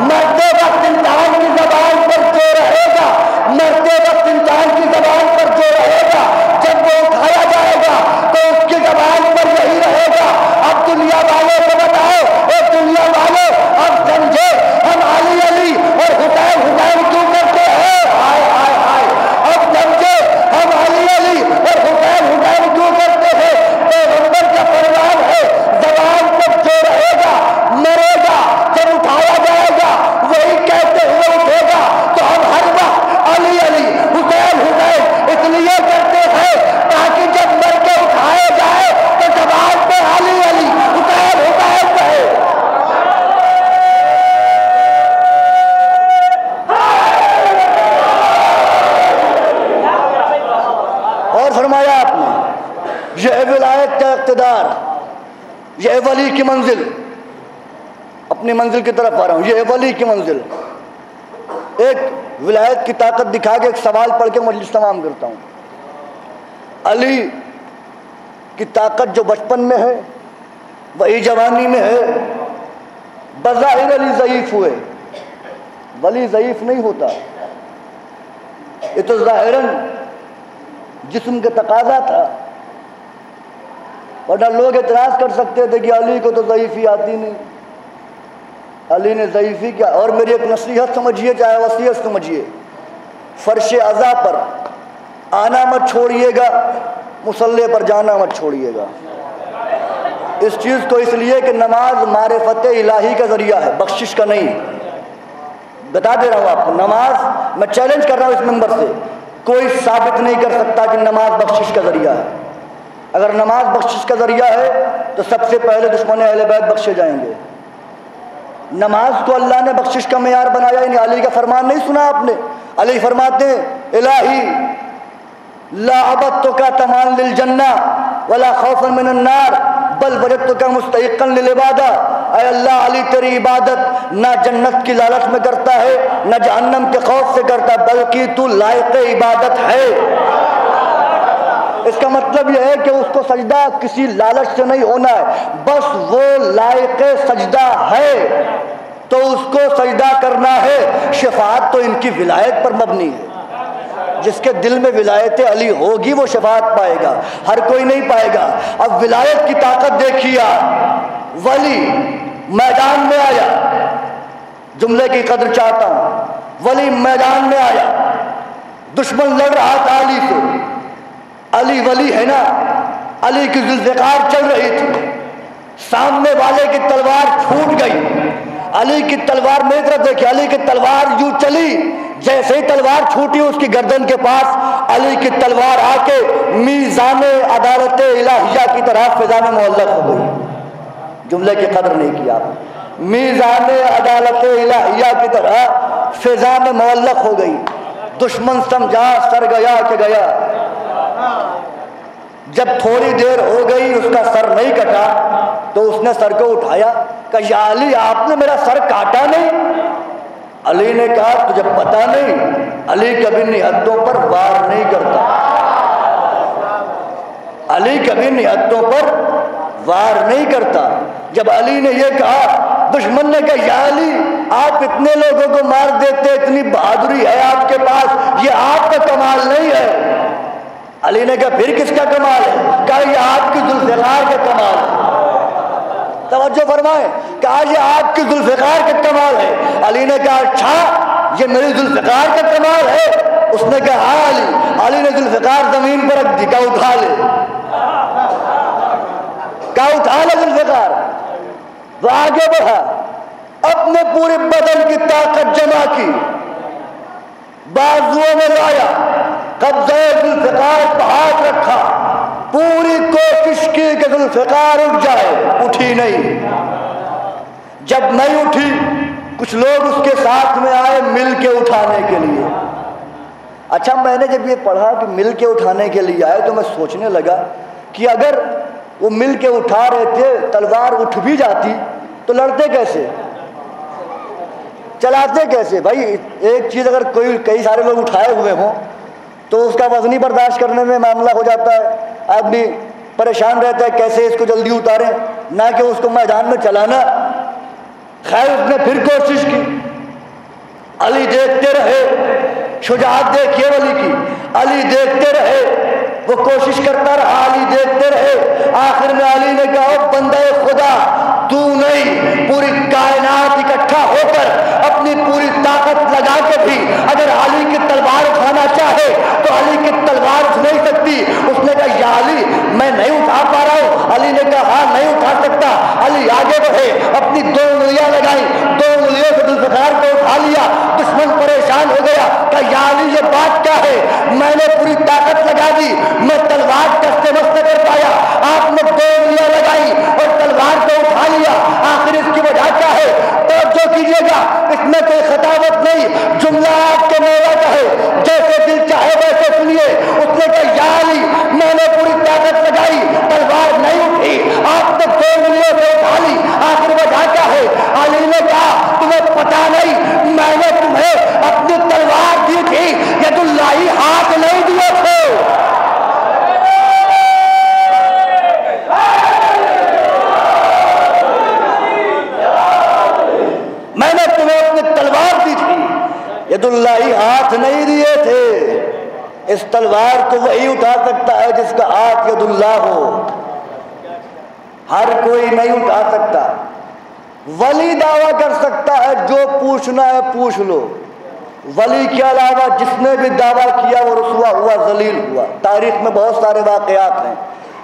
مرتے وقت انسان کی زبان پر جو رہے گا, مرتے وقت انسان کی زبان پر جو رہے گا جب وہ اٹھایا جائے گا تو اس کی زبان پر یہی رہے گا. اب دنیا والوں کو بتاؤ, اور دنیا والوں اب سمجھے ہم علی علی اور حسین حسین کیوں کرتے ہیں. ہائے ہائے ہائے, اب سمجھے ہم علی علی اور حسین حسین کیوں کرتے ہیں. پیغمبر کا فرمان ہے زبان پر جو رہے گا مرے گا, جب اٹھایا جائے گا وہی کہتے ہوئے اٹھے گا. تو ہم ہر وقت علی علی حسین حسین اس لیے کرتے ہیں تاکہ جب مر کے اٹھائے جائے تو زبان پہ علی علی حسین حسین کہے. اور فرمایا آپ نے یہ ولایت کا اقتدار, یہ ولی کی منزل, اپنی منزل کی طرف آ رہا ہوں, یہ ولی کی منزل. ایک ولایت کی طاقت دکھا کے ایک سوال پڑھ کے مجلس تمام کرتا ہوں. علی کی طاقت جو بچپن میں ہے وہی جوانی میں ہے. بظاہر علی ضعیف ہوئے, ولی ضعیف نہیں ہوتا, یہ تو ظاہراً جسم کا تقاضا تھا. ورنہ لوگ اعتراض کر سکتے تھے کہ علی کو تو ضعیفی آتی نہیں, علی نے ضعیفی کیا. اور میری ایک نصیحت سمجھیے, چاہے وصیت سمجھیے, فرش عزا پر آنا مت چھوڑیے گا, مصلی پر جانا مت چھوڑیے گا. اس چیز کو اس لیے کہ نماز معرفت الہی کا ذریعہ ہے, بخشش کا نہیں. بتا دے رہا ہوں آپ کو, نماز میں چیلنج کر رہا ہوں اس منبر سے, کوئی ثابت نہیں کر سکتا کہ نماز بخشش کا ذریعہ ہے. اگر نماز بخشش کا ذریعہ ہے تو سب سے پہلے دشمن اہل بیت بخشے جائیں گے. نماز کو اللہ نے بخشش کا معیار بنایا, یعنی علی کا فرمان نہیں سنا آپ نے. علی فرماتے ہیں الہی لا عبدتک تمان للجنہ ولا خوفا من النار بل وجدتک مستحقا للعبادہ. اے اللہ, علی تیری عبادت نہ جنت کی لالچ میں کرتا ہے نہ جہنم کے خوف سے کرتا, بلکہ تو لائق عبادت ہے. اس کا مطلب یہ ہے کہ اس کو سجدہ کسی لالچ سے نہیں ہونا ہے, بس وہ لائق سجدہ ہے تو اس کو سجدہ کرنا ہے. شفاعت تو ان کی ولایت پر مبنی ہے. جس کے دل میں ولایت علی ہوگی وہ شفاعت پائے گا, ہر کوئی نہیں پائے گا. اب ولایت کی طاقت دیکھیے, ولی میدان میں آیا, جملے کی قدر چاہتا ہوں, ولی میدان میں آیا, دشمن لڑ رہا تھا علی سے. علی ولی ہے نا, علی کی ذوالفقار چل رہی تھی, سامنے والے کی تلوار چھوٹ گئی. علی کی تلوار میری طرف دیکھیں, علی کی تلوار یوں چلی, جیسے ہی تلوار چھوٹی اس کی گردن کے پاس علی کی تلوار آ کے میزان عدالت الہیہ کی طرح فضا میں معلق ہو گئی. جملے کی قدر نہیں کی آپ, میزان عدالت الہیہ کی طرح فضا میں معلق ہو گئی. دشمن سمجھا سر گیا کہ گیا. جب تھوڑی دیر ہو گئی اس کا سر نہیں کٹا تو اس نے سر کو اٹھایا, کہ یا علی آپ نے میرا سر کاٹا نہیں. علی نے کہا تجھے پتا نہیں, علی کبھی نہتوں پر وار نہیں کرتا, علی کبھی نہتوں پر وار نہیں کرتا. جب علی نے یہ کہا, دشمن نے کہا یا علی آپ اتنے لوگوں کو مار دیتے، اتنی بہادری ہے آپ کے پاس، یہ آپ کا کمال نہیں ہے۔ علی نے کہا پھر کس کا کمال ہے؟ کہا یہ آپ کی ذوالفقار کا کمال ہے۔ توجہ فرمائیں، کہا یہ آپ کی ذوالفقار کا کمال ہے۔ علی نے کہا اچھا یہ میری ذوالفقار کا کمال ہے؟ اس نے کہا ہاں علی۔ علی نے ذوالفقار زمین پر رکھ دی، کہا اٹھا لے، کہا اٹھا لے ذوالفقار۔ وہ آگے بڑھا، اپنے پورے بدن کی طاقت جمع کی، بازوؤں میں لایا، قبضہ ذوالفقار پہ ہاتھ رکھا، پوری کوشش کی کہ ذوالفقار اٹھ جائے، اٹھی نہیں۔ جب نہیں اٹھی، کچھ لوگ اس کے ساتھ میں آئے مل کے اٹھانے کے لیے۔ اچھا میں نے جب یہ پڑھا کہ مل کے اٹھانے کے لیے آئے تو میں سوچنے لگا کہ اگر وہ مل کے اٹھا رہے تھے، تلوار اٹھ بھی جاتی تو لڑتے کیسے، چلاتے کیسے؟ بھائی ایک چیز اگر کئی سارے لوگ اٹھائے ہوئے ہوں تو اس کا وزنی برداشت کرنے میں معاملہ ہو جاتا ہے، آدمی پریشان رہتا ہے کیسے اس کو جلدی اتاریں، نہ کہ اس کو میدان میں چلانا۔ خیر اس نے پھر کوشش کی، علی دیکھتے رہے، شجاعت دیکھیے علی کی، علی دیکھتے رہے، وہ کوشش کرتا رہا، علی دیکھتے رہے۔ آخر میں علی نے کہا بندہ خدا تو نہیں، پوری کائنات اکٹھا ہو کر اپنی پوری طاقت لگا کے بھی اگر علی کی تلوار اٹھانا چاہے تو علی کی تلوار اٹھ نہیں سکتی۔ اس نے کہا یا علی میں نہیں اٹھا پا رہا ہوں۔ علی نے کہا ہاں نہیں اٹھا سکتا۔ علی آگے بڑھے، اپنی 2 انگلیاں لگائیں، 2 انگلیوں سے ذوالفقار کو اٹھا لیا۔ دشمن پریشان ہو گیا، کہا یا علی یہ بات کیا ہے، میں نے پوری طاقت لگا دی، میں تلوار کس سے مس نہ کر پایا، آپ نے 2 انگلیاں لگائی اور تلوار کو اٹھا لیا، آخر اس کی وجہ کیا ہے؟ توجہ کیجیے گا، اس میں کوئی خطابت نہیں، جملہ آپ کے مولا کا ہے، جیسے دل چاہے ویسے سنیے۔ اس نے کہا یا علی میں نے پوری طاقت لگائی، تلوار نہیں اٹھی، آپ نے 2 انگلیوں سے اٹھا لی، آخر وجہ کیا ہے؟ علی نے کہا تمہیں پتا نہیں میں نے تمہیں اپنی تلوار دی تھی، ید اللہ ہاتھ نہیں دیے تھے۔ میں نے تمہیں اپنی تلوار دی تھی، ید اللہ ہاتھ نہیں دیے تھے۔ اس تلوار کو وہی اٹھا سکتا ہے جس کا ہاتھ ید اللہ ہو، ہر کوئی نہیں اٹھا سکتا۔ ولی دعویٰ کر سکتا ہے جو پوچھنا ہے پوچھ لو، ولی کے علاوہ جس نے بھی دعویٰ کیا وہ رسوا ہوا، ذلیل ہوا۔ تاریخ میں بہت سارے واقعات ہیں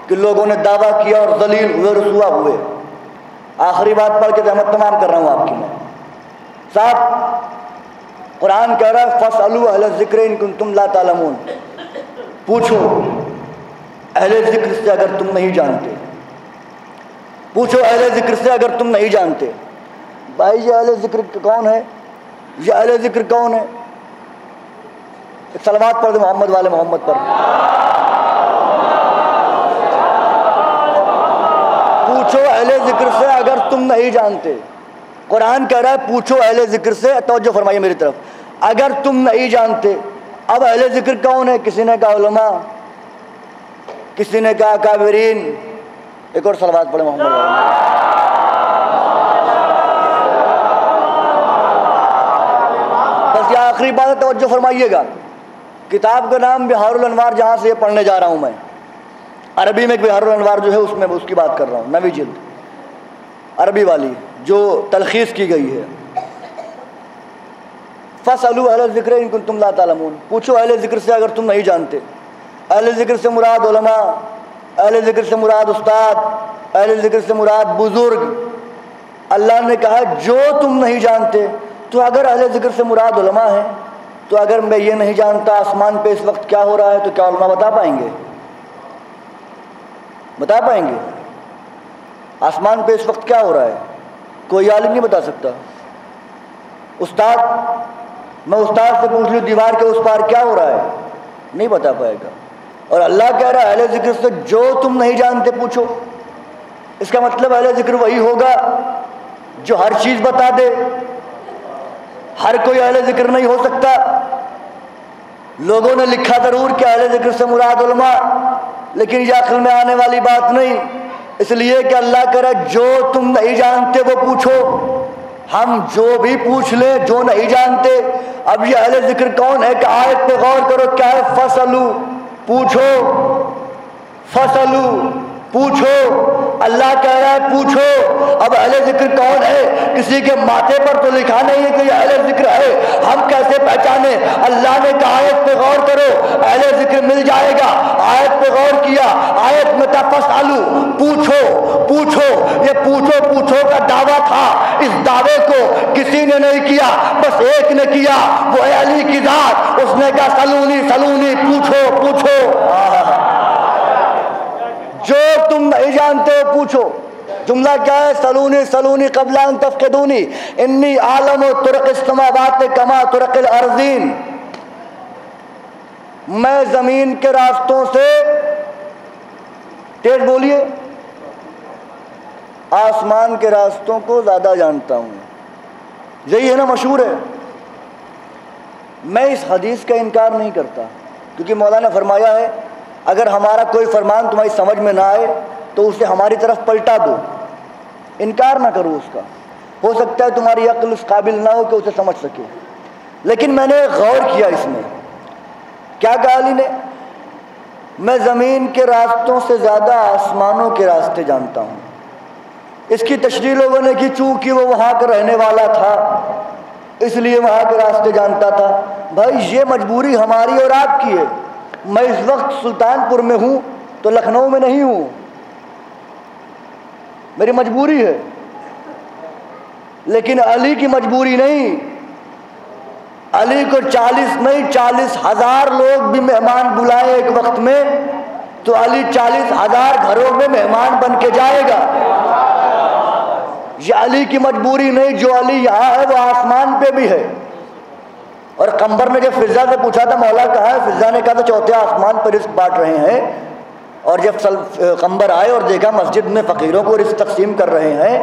کہ لوگوں نے دعویٰ کیا اور ذلیل ہوئے، رسوا ہوئے۔ آخری بات پڑھ کے میں تمام کر رہا ہوں آپ کی میں صاحب، قرآن کہہ رہا ہے فَاسْأَلُوا أَهْلَ الذِّكْرِ إِن كُنتُمْ لَا تَعْلَمُونَ، پوچھو اہل ذکر سے اگر تم نہیں جانتے، پوچھو اہل ذکر سے اگر تم نہیں جانتے۔ بھائی یہ اہل ذکر کون ہے؟ یہ اہل ذکر کون ہے؟ ایک صلوات پڑھ دے محمد والے محمد پر۔ پوچھو اہل ذکر سے اگر تم نہیں جانتے، قرآن کہہ رہا ہے پوچھو اہل ذکر سے، توجہ فرمائیے میری طرف، اگر تم نہیں جانتے۔ اب اہل ذکر کون ہے؟ کسی نے کہا علماء، کسی نے کہا اکابرین۔ ایک اور صلوات پڑھیں محمد والے۔ بس یہ آخری بات ہے، توجہ فرمائیے گا۔ کتاب کا نام بہار الانوار، جہاں سے یہ پڑھنے جا رہا ہوں میں، عربی میں بہار الانوار جو ہے اس میں اس کی بات کر رہا ہوں، نویں جلد عربی والی جو تلخیص کی گئی ہے۔ فَاسْأَلُوا أَهْلَ الذِّكْرِ إِن كُنتُمْ لَا تَعْلَمُونَ، پوچھو اہل ذکر سے اگر تم نہیں جانتے۔ اہل ذکر سے مراد علماء، اہل ذکر سے مراد استاد، اہل ذکر سے مراد بزرگ۔ اللہ نے کہا جو تم نہیں جانتے، تو اگر اہل ذکر سے مراد علماء ہیں تو اگر میں یہ نہیں جانتا آسمان پہ اس وقت کیا ہو رہا ہے تو کیا علماء بتا پائیں گے؟ بتا پائیں گے آسمان پہ اس وقت کیا ہو رہا ہے؟ کوئی عالم نہیں بتا سکتا۔ استاد، میں استاد سے پوچھ لوں دیوار کے اس پار کیا ہو رہا ہے، نہیں بتا پائے گا۔ اور اللہ کہہ رہا ہے اہل ذکر سے جو تم نہیں جانتے پوچھو۔ اس کا مطلب اہل ذکر وہی ہوگا جو ہر چیز بتا دے۔ ہر کوئی اہل ذکر نہیں ہو سکتا۔ لوگوں نے لکھا ضرور کہ اہل ذکر سے مراد علماء، لیکن یہ عقل میں آنے والی بات نہیں، اس لیے کہ اللہ کہہ رہا ہے جو تم نہیں جانتے وہ پوچھو۔ ہم جو بھی پوچھ لیں جو نہیں جانتے. اب یہ اہل ذکر کون ہے کہ آیت پہ غور کرو کیا ہے, فصلو پوچھو, فصلو پوچھو, اللہ کہہ رہا ہے پوچھو. اب اہل ذکر کون ہے؟ کسی کے ماتھے پر تو لکھا نہیں ہے کہ یہ اہل ذکر ہے, ہم کیسے پہچانے؟ اللہ نے کہا آیت پہ غور کرو, اہل ذکر مل جائے گا. آیت پہ غور کیا, آیت میں تھا فسالو پوچھو پوچھو. یہ پوچھو پوچھو کا دعویٰ تھا, اس دعوے کو کسی نے نہیں کیا, بس ایک نے کیا, وہ ہے علی کی ذات. اس نے کہا سلونی سلونی پوچھو پوچھو. جو تم نہیں جانتے ہو پوچھو. جملہ کیا ہے؟ سلونی سلونی قبل ان تفقدونی انی عالم طرق السماوات کما طرق الارضین. میں زمین کے راستوں سے, تیز بولیے, آسمان کے راستوں کو زیادہ جانتا ہوں. یہی ہے نا, مشہور ہے. میں اس حدیث کا انکار نہیں کرتا, کیونکہ مولانا نے فرمایا ہے اگر ہمارا کوئی فرمان تمہاری سمجھ میں نہ آئے تو اسے ہماری طرف پلٹا دو, انکار نہ کرو اس کا. ہو سکتا ہے تمہاری عقل اس قابل نہ ہو کہ اسے سمجھ سکے. لیکن میں نے غور کیا اس میں, کیا کہا علی نے؟ میں زمین کے راستوں سے زیادہ آسمانوں کے راستے جانتا ہوں. اس کی تشریح لوگوں نے کی چونکہ وہ وہاں کا رہنے والا تھا اس لیے وہاں کے راستے جانتا تھا. بھائی یہ مجبوری ہماری اور آپ کی ہے. میں اس وقت سلطان پور میں ہوں تو لکھنؤ میں نہیں ہوں, میری مجبوری ہے. لیکن علی کی مجبوری نہیں. علی کو 40 نہیں 40,000 لوگ بھی مہمان بلائے ایک وقت میں تو علی 40,000 گھروں میں مہمان بن کے جائے گا. یہ علی کی مجبوری نہیں. جو علی یہاں ہے وہ آسمان پہ بھی ہے. اور قمبر نے جب فضا سے پوچھا تھا مولا کہا ہے, فضا نے کہا تھا چوتھے آسمان پر رزق بانٹ رہے ہیں. اور جب قمبر آئے اور دیکھا مسجد میں فقیروں کو رزق تقسیم کر رہے ہیں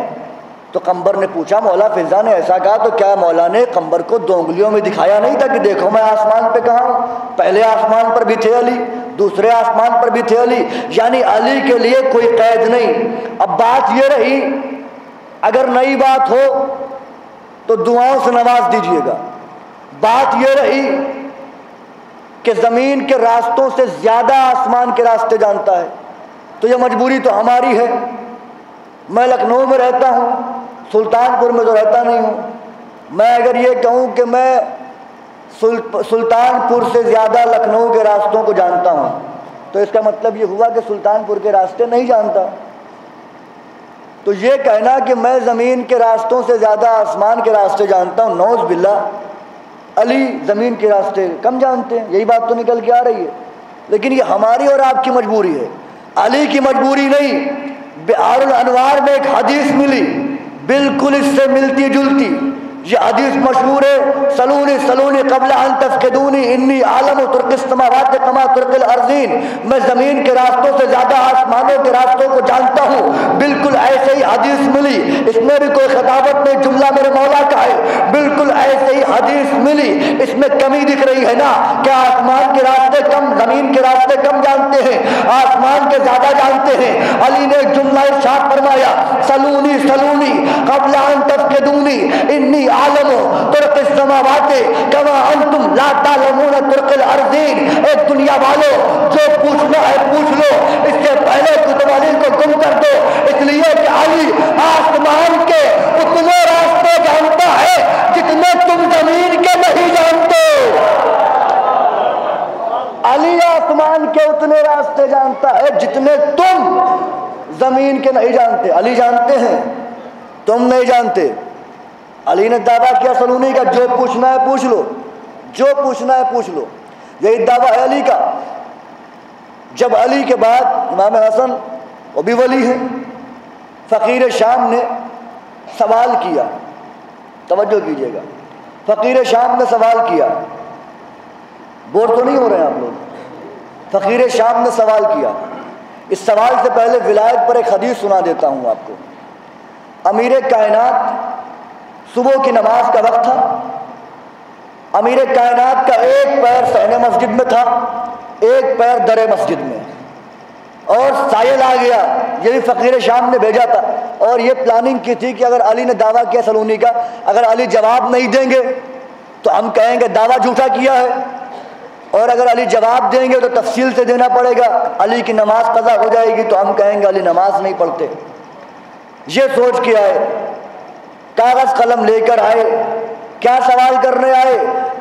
تو قمبر نے پوچھا مولا فضا نے ایسا کہا, تو کیا مولا نے قمبر کو 2 انگلیوں میں دکھایا نہیں تھا کہ دیکھو میں آسمان پہ کہاں ہوں؟ پہلے آسمان پر بھی تھے علی, دوسرے آسمان پر بھی تھے علی. یعنی علی کے لیے کوئی قید نہیں. اب بات یہ رہی, اگر نئی بات ہو تو دعاؤں سے نواز دیجیے گا. بات یہ رہی کہ زمین کے راستوں سے زیادہ آسمان کے راستے جانتا ہے تو یہ مجبوری تو ہماری ہے. میں لکھنؤ میں رہتا ہوں, سلطان پور میں تو رہتا نہیں ہوں. میں اگر یہ کہوں کہ میں سلطان پور سے زیادہ لکھنؤ کے راستوں کو جانتا ہوں تو اس کا مطلب یہ ہوا کہ سلطان پور کے راستے نہیں جانتا. تو یہ کہنا کہ میں زمین کے راستوں سے زیادہ آسمان کے راستے جانتا ہوں, نعوذ باللہ. علی زمین کے راستے کم جانتے ہیں, یہی بات تو نکل کے آ رہی ہے. لیکن یہ ہماری اور آپ کی مجبوری ہے, علی کی مجبوری نہیں. بحار الانوار میں ایک حدیث ملی بالکل اس سے ملتی جلتی. یہ حدیث مشہور ہے, سلونی سلونی قبل ان تفقدونی انی عالم طرق السماوات کما طرق الارضین. میں زمین کے راستوں سے زیادہ آسمانوں کے راستوں کو جانتا ہوں. بالکل ایسے ہی حدیث ملی, اس میں بھی کوئی خطابت نہیں, جملہ میرے مولا کا ہے. بالکل ایسے ہی حدیث ملی, اس میں کمی دکھ رہی ہے نا کہ آسمان کے راستے کم, زمین کے راستے کم جانتے ہیں, آسمان کے زیادہ جانتے ہیں. علی نے ایک جملہ ارشاد فرمایا, سلونی سلونی قبل ان تفقدونی انی عالم طرق السماوات کما انتم لا تعلمون طرق الارضین. اے دنیا والو جو پوچھنا ہے پوچھ لو, اس سے پہلے کتب علی کو گم کر دو. اس لیے کہ علی آسمان کے اتنے راستے جانتا ہے جتنے تم زمین کے نہیں جانتے. علی آسمان کے اتنے راستے جانتا ہے جتنے تم زمین کے نہیں جانتے. علی جانتے ہیں, تم نہیں جانتے. علی نے دعویٰ کیا سلونی کا, جو پوچھنا ہے پوچھ لو, جو پوچھنا ہے پوچھ لو. یہی دعویٰ ہے علی کا. جب علی کے بعد امام حسن وہ بھی ولی ہیں, فقیر شام نے سوال کیا, توجہ کیجیے گا, فقیر شام نے سوال کیا, بور تو نہیں ہو رہے ہیں آپ لوگ. فقیر شام نے سوال کیا. اس سوال سے پہلے ولایت پر ایک حدیث سنا دیتا ہوں آپ کو. امیر کائنات, صبح کی نماز کا وقت تھا, امیر کائنات کا ایک پیر صحن مسجد میں تھا, ایک پیر در مسجد میں, اور سائل آ گیا. یہ بھی فقیر شام نے بھیجا تھا. اور یہ پلاننگ کی تھی کہ اگر علی نے دعویٰ کیا سلونی کا، اگر علی جواب نہیں دیں گے تو ہم کہیں گے دعویٰ جھوٹا کیا ہے، اور اگر علی جواب دیں گے تو تفصیل سے دینا پڑے گا، علی کی نماز قضا ہو جائے گی تو ہم کہیں گے علی نماز نہیں پڑھتے۔ یہ سوچ کے آئے، کاغذ قلم لے کر آئے، کیا سوال کرنے آئے؟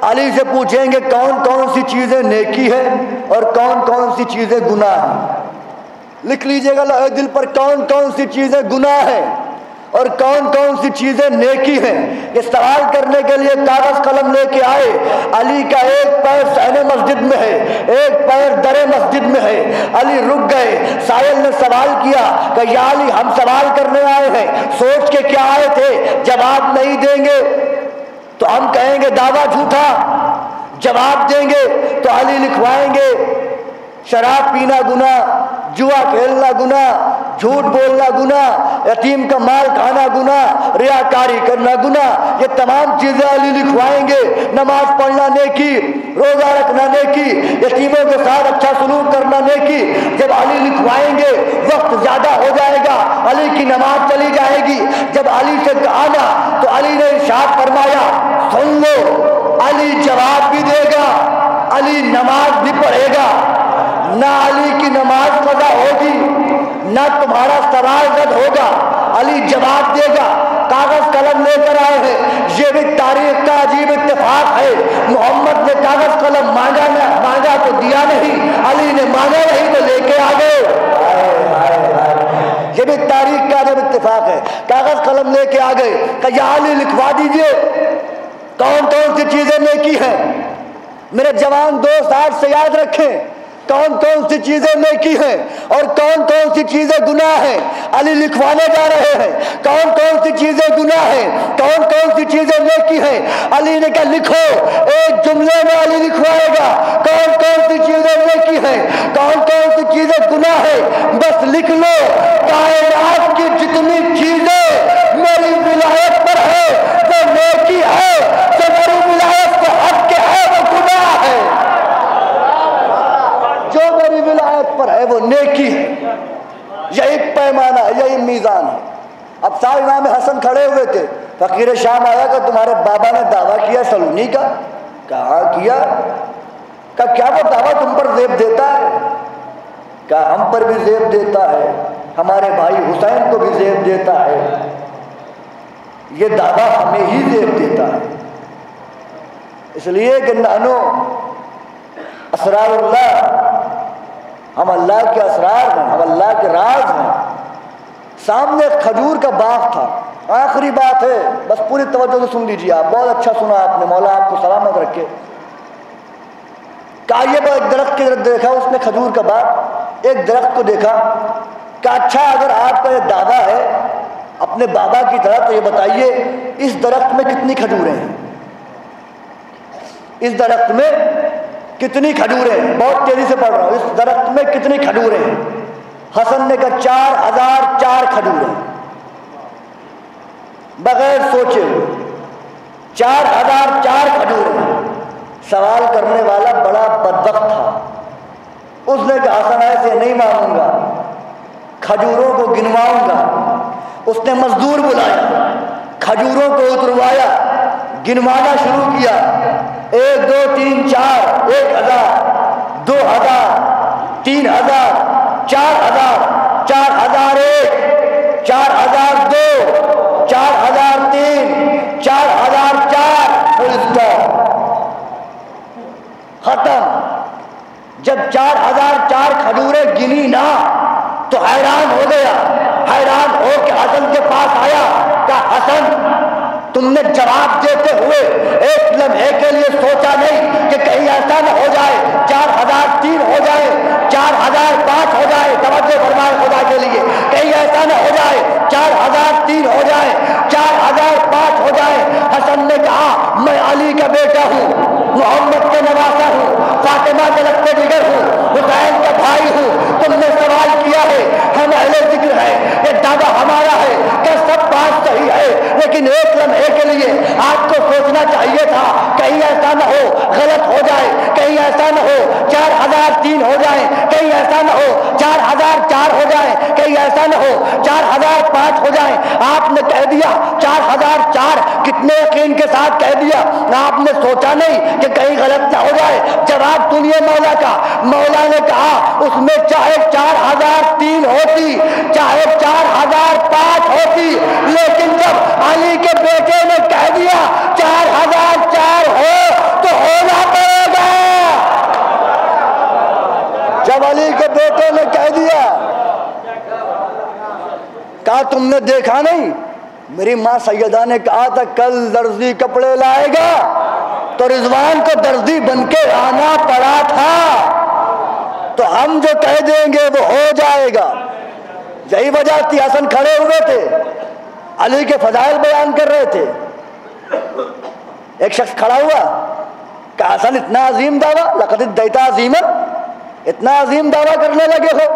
علی سے پوچھیں گے کون کون سی چیزیں نیکی ہے اور کون کون سی چیزیں گناہ ہیں۔ لکھ لیجئے گا لوح دل پر، کون کون سی چیزیں گناہ ہیں اور کون کون سی چیزیں نیکی ہیں۔ یہ سوال کرنے کے لیے کاغذ قلم لے کے آئے۔ علی کا ایک پیر صحن مسجد میں ہے، ایک پیر در مسجد میں ہے۔ علی رک گئے۔ سائل نے سوال کیا کہ یا علی ہم سوال کرنے آئے ہیں، سوچ کے کیا آئے تھے؟ جواب نہیں دیں گے تو ہم کہیں گے دعویٰ جھوٹا، جواب دیں گے تو علی لکھوائیں گے شراب پینا گناہ، جوا کھیلنا گناہ، جھوٹ بولنا گناہ، یتیم کا مال کھانا گناہ، ریاکاری کرنا گناہ۔ یہ تمام چیزیں علی لکھوائیں گے۔ نماز پڑھنا نیکی، روزہ رکھنا نیکی، یتیموں کے ساتھ اچھا سلوک کرنا نیکی۔ جب علی لکھوائیں گے وقت زیادہ ہو جائے گا، علی کی نماز چلی جائے گی۔ جب علی سے کہا نا تو علی نے ارشاد فرمایا سن لو، علی جواب بھی دے گا، علی نماز بھی پڑھے گا۔ نہ علی کی نماز قضا ہوگی، نہ تمہارا سوال رد ہوگا، علی جواب دے گا۔ کاغذ قلم لے کر آئے ہیں۔ یہ بھی تاریخ کا عجیب اتفاق ہے، محمد نے کاغذ قلم مانگا تو دیا نہیں، علی نے مانگا نہیں تو لے کے آ گئے۔ یہ بھی تاریخ کا عجیب اتفاق ہے، کاغذ قلم لے کے آ گئے کہ یا علی لکھوا دیجئے کون کون سی چیزیں نیکی ہیں۔ میرے جوان دوست آج سے یاد رکھیں کون کون سی چیزیں نیکی ہیں اور کون کون سی چیزیں گناہ ہیں۔ علی لکھوانے جا رہے ہیں کون کون سی چیزیں گناہ ہیں، کون کون سی چیزیں نیکی ہیں۔ علی نے کہا لکھو، ایک جملے میں علی لکھوائے گا کون کون سی چیزیں نیکی ہیں، کون کون سی چیزیں گناہ ہیں۔ بس لکھ لو کائنات کی جتنی چیزیں میری ولایت پر ہے وہ نیکی ہے، جو میری ولایت کو حق کے ہے وہ گناہ ہے، جو میری ولایت پر ہے وہ نیکی ہے۔ یہی پیمانہ، یہی میزان ہے۔ اب صاحب امام حسن کھڑے ہوئے تھے، فقیر شام آیا کہ تمہارے بابا نے دعویٰ کیا سلونی کا؟ کہا کیا؟ کہا کیا وہ دعویٰ تم پر زیب دیتا ہے؟ کہا ہم پر بھی زیب دیتا ہے، ہمارے بھائی حسین کو بھی زیب دیتا ہے، یہ دعویٰ ہمیں ہی زیب دیتا ہے۔ اس لیے کہ نحنو اسرار اللہ، ہم اللہ کے اسرار ہیں، ہم اللہ کے راز ہیں۔ سامنے کھجور کا باغ تھا، آخری بات ہے بس پوری توجہ سے سن لیجیے آپ، بہت اچھا سنا آپ نے، مولا آپ کو سلامت رکھے۔ کہا یہ ایک درخت کی طرف دیکھا اس نے، کھجور کا باغ، ایک درخت کو دیکھا۔ کہا اچھا اگر آپ کا یہ دعویٰ ہے اپنے بابا کی طرح تو یہ بتائیے اس درخت میں کتنی کھجوریں ہیں، اس درخت میں کتنی کھجوریں ہیں؟ بہت تیزی سے پڑھ رہا ہوں، اس درخت میں کتنی کھجوریں ہیں؟ حسن نے کہا 4004 کھجوریں، بغیر سوچے ہوئے 4004 کھجوریں۔ سوال کرنے والا بڑا بدبخت تھا، اس نے کہا حسن ایسے نہیں مانوں گا، کھجوروں کو گنواؤں گا۔ اس نے مزدور بلایا، کھجوروں کو اتروایا، گنوانا شروع کیا، 1 2 3 4، 1000 2000 3000 4000 4001 4002 4003 4004 فل اسٹاپ، ختم۔ جب 4004 کھجوریں گنی نا تو حیران ہو گیا، حیران ہو کے حسن کے پاس آیا، کہا حسن تم نے جواب دیتے ہوئے ایک لمحے کے لیے سوچا نہیں کہ کہیں ایسا نہ ہو جائے 4003 ہو جائے، 4005 ہو جائے، توجہ فرمائے خدا کے لیے، کہیں ایسا نہ ہو جائے 4003 ہو جائے، 4005 ہو جائے۔ حسن نے کہا میں علی کا بیٹا ہوں، محمد کا نواسا ہوں، فاطمہ کے لگتے جگر ہوں، حسین کا بھائی ہوں، تم نے سوال کیا ہے، ہم اہل ذکر ہے، یہ دعویٰ ہمارا ہے کہ سب بات صحیح ہے، لیکن ایک لمحے کے لیے آپ کو سوچنا چاہیے تھا کہیں ایسا نہ ہو غلط ہو جائے، کہیں ایسا نہ ہو 4003 ہو جائے، کہیں ایسا نہ ہو 4004 ہو جائے، کہیں کہیں ایسا نہ ہو 4005 ہو جائیں. آپ نے کہہ دیا 4004. کتنے یقین کے ساتھ کہہ دیا. آپ نے سوچا نہیں کہ کہیں غلط نہ ہو جائے. جواب سنیے مولا کا. مولا نے کہا اس میں چاہے 4003 ہوتی, چاہے 4005 ہوتی, لیکن جب علی کے بیٹے نے کہہ دیا 4004 ہو تو ہونا پڑے گا. جب علی کے بیٹے نے کہہ دیا, کہا تم نے دیکھا نہیں, میری ماں سیدہ نے کہا تھا کل درزی کپڑے لائے گا, تو رضوان کو درزی بن کے آنا پڑا تھا, تو ہم جو کہہ دیں گے وہ ہو جائے گا. یہی وجہ تھی. حسن کھڑے ہوئے تھے, علی کے فضائل بیان کر رہے تھے. ایک شخص کھڑا ہوا, کہ حسن اتنا عظیم دعویٰ, لقد ادعیت عظیما, اتنا عظیم دعویٰ کرنے لگے ہو.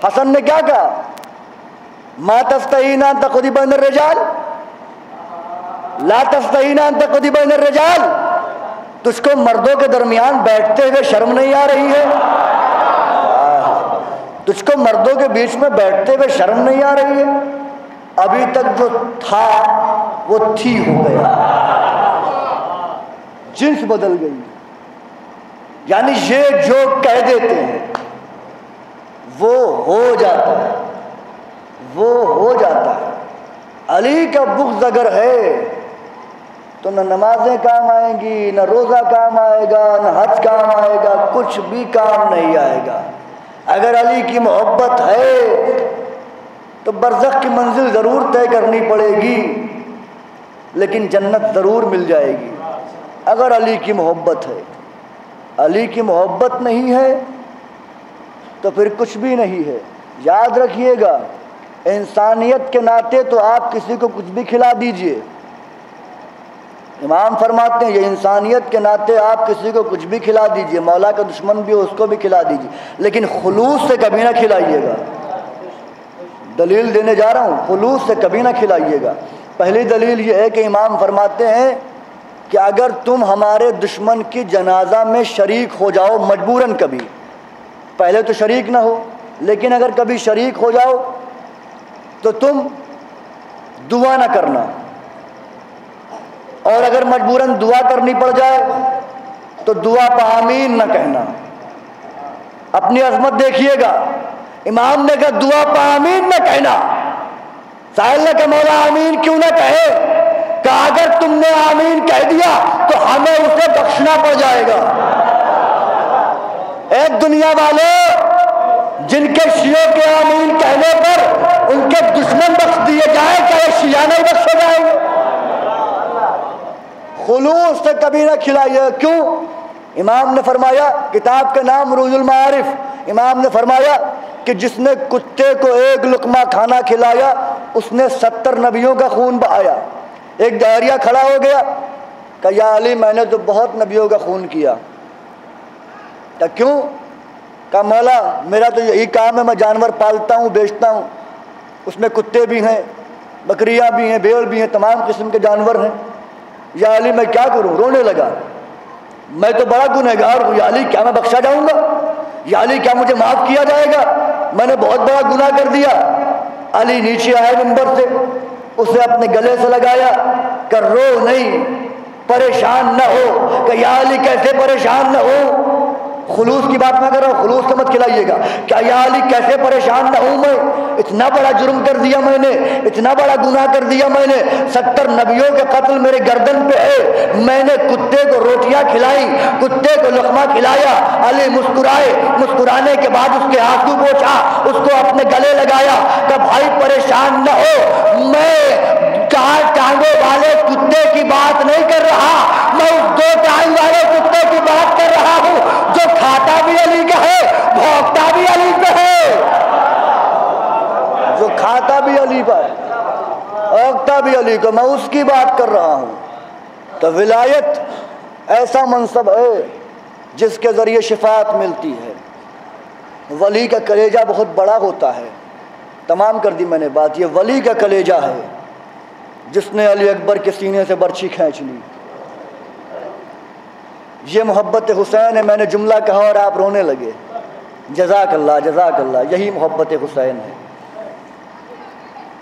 حسن نے کیا کہا, ما تستحین ان تقعدی بین الرجال, لا تستحین ان تقعدی بین الرجال. تجھ کو مردوں کے درمیان بیٹھتے ہوئے شرم نہیں آ رہی ہے؟ تجھ کو مردوں کے بیچ میں بیٹھتے ہوئے شرم نہیں آ رہی ہے؟ ابھی تک جو تھا وہ تھی ہو گیا, جنس بدل گئی. یعنی یہ جو کہہ دیتے ہیں وہ ہو جاتا ہے, وہ ہو جاتا ہے. علی کا بغض اگر ہے تو نہ نمازیں کام آئیں گی, نہ روزہ کام آئے گا, نہ حج کام آئے گا, کچھ بھی کام نہیں آئے گا. اگر علی کی محبت ہے تو برزخ کی منزل ضرور طے کرنی پڑے گی, لیکن جنت ضرور مل جائے گی اگر علی کی محبت ہے. علی کی محبت نہیں ہے تو پھر کچھ بھی نہیں ہے. یاد رکھیے گا, انسانیت کے ناطے تو آپ کسی کو کچھ بھی کھلا دیجئے. امام فرماتے ہیں یہ انسانیت کے ناطے آپ کسی کو کچھ بھی کھلا دیجئے, مولا کا دشمن بھی ہو اس کو بھی کھلا دیجئے, لیکن خلوص سے کبھی نہ کھلائیے گا. دلیل دینے جا رہا ہوں, خلوص سے کبھی نہ کھلائیے گا. پہلی دلیل یہ ہے کہ امام فرماتے ہیں کہ اگر تم ہمارے دشمن کی جنازہ میں شریک ہو جاؤ مجبوراً, کبھی پہلے تو شریک نہ ہو, لیکن اگر کبھی شریک ہو جاؤ تو تم دعا نہ کرنا, اور اگر مجبوراً دعا کرنی پڑ جائے تو دعا پہ آمین نہ کہنا. اپنی عظمت دیکھیے گا, امام نے کہا دعا پہ آمین نہ کہنا. سائل نے کہا مولا آمین کیوں نہ کہے؟ کہ اگر تم نے آمین کہہ دیا تو ہمیں اسے بخشنا پڑ جائے گا. ایک دنیا والے جن کے شیعوں کے آمین کہنے پر ان کے دشمن بخش دیے جائیں, کیا یہ شیعہ نہیں بخشے جائیں گے؟ خلوص سے کبھی نہ کھلائیے. کیوں؟ امام نے فرمایا, کتاب کا نام روز المعارف, امام نے فرمایا کہ جس نے کتے کو ایک لقمہ کھانا کھلایا اس نے 70 نبیوں کا خون بہایا. ایک داہریہ کھڑا ہو گیا کہ یا علی میں نے تو بہت نبیوں کا خون کیا. کہ کیوں؟ کہا مولا میرا تو یہی کام ہے, میں جانور پالتا ہوں بیچتا ہوں, اس میں کتے بھی ہیں, بکریاں بھی ہیں, بھیڑ بھی ہیں, تمام قسم کے جانور ہیں. یا علی میں کیا کروں؟ رونے لگا, میں تو بڑا گنہگار ہوں, یا علی کیا میں بخشا جاؤں گا؟ یا علی کیا مجھے معاف کیا جائے گا؟ میں نے بہت بڑا گناہ کر دیا. علی نیچے آئے منبر سے, اسے اپنے گلے سے لگایا کہ رو نہیں, پریشان نہ ہو. کہ یا علی کیسے پریشان نہ ہو؟ خلوص کی بات میں کر رہا ہوں, خلوص سے مت کھلائیے گا. کیا یا علی کیسے پریشان نہ ہوں؟ میں اتنا بڑا جرم کر دیا, میں نے اتنا بڑا گناہ کر دیا, میں نے 70 نبیوں کے قتل میرے گردن پہ ہے, میں نے کتے کو روٹیاں کھلائی, کتے کو لقمہ کھلایا. علی مسکرائے, مسکرانے کے بعد اس کے آنسو پوچھا, اس کو اپنے گلے لگایا کہ بھائی پریشان نہ ہو, میں 4 ٹانگوں والے کتے کی بات نہیں کر رہا, میں اس 2 ٹانگ والے کتے کی بات کر رہا ہوں جو کھاتا بھی علی کا ہے, بھونکتا بھی علی پہ ہے. جو کھاتا بھی علی پر, بھونکتا بھی علی کو, میں اس کی بات کر رہا ہوں. تو ولایت ایسا منصب ہے جس کے ذریعے شفاعت ملتی ہے. ولی کا کلیجہ بہت بڑا ہوتا ہے. تمام کر دی میں نے بات. یہ ولی کا کلیجہ ہے جس نے علی اکبر کے سینے سے برچھی کھینچ لی. یہ محبت حسین ہے. میں نے جملہ کہا اور آپ رونے لگے. جزاک اللہ, جزاک اللہ. یہی محبت حسین ہے.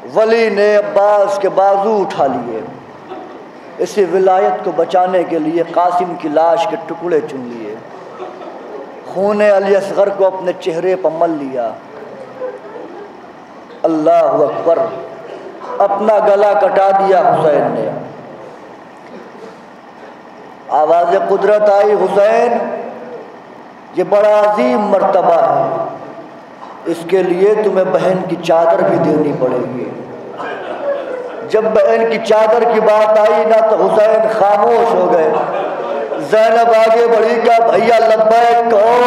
ولی نے عباس کے بازو اٹھا لیے، اسی ولایت کو بچانے کے لیے قاسم کی لاش کے ٹکڑے چن لیے، خون علی اصغر کو اپنے چہرے پر مل لیا۔ اللہ اکبر، اپنا گلا کٹا دیا حسین نے۔ آواز قدرت آئی، حسین یہ بڑا عظیم مرتبہ ہے، اس کے لیے تمہیں بہن کی چادر بھی دینی پڑے گی۔ جب بہن کی چادر کی بات آئی نا تو حسین خاموش ہو گئے۔ زینب آگے بڑھی، کہا بھیا لبیک کہو،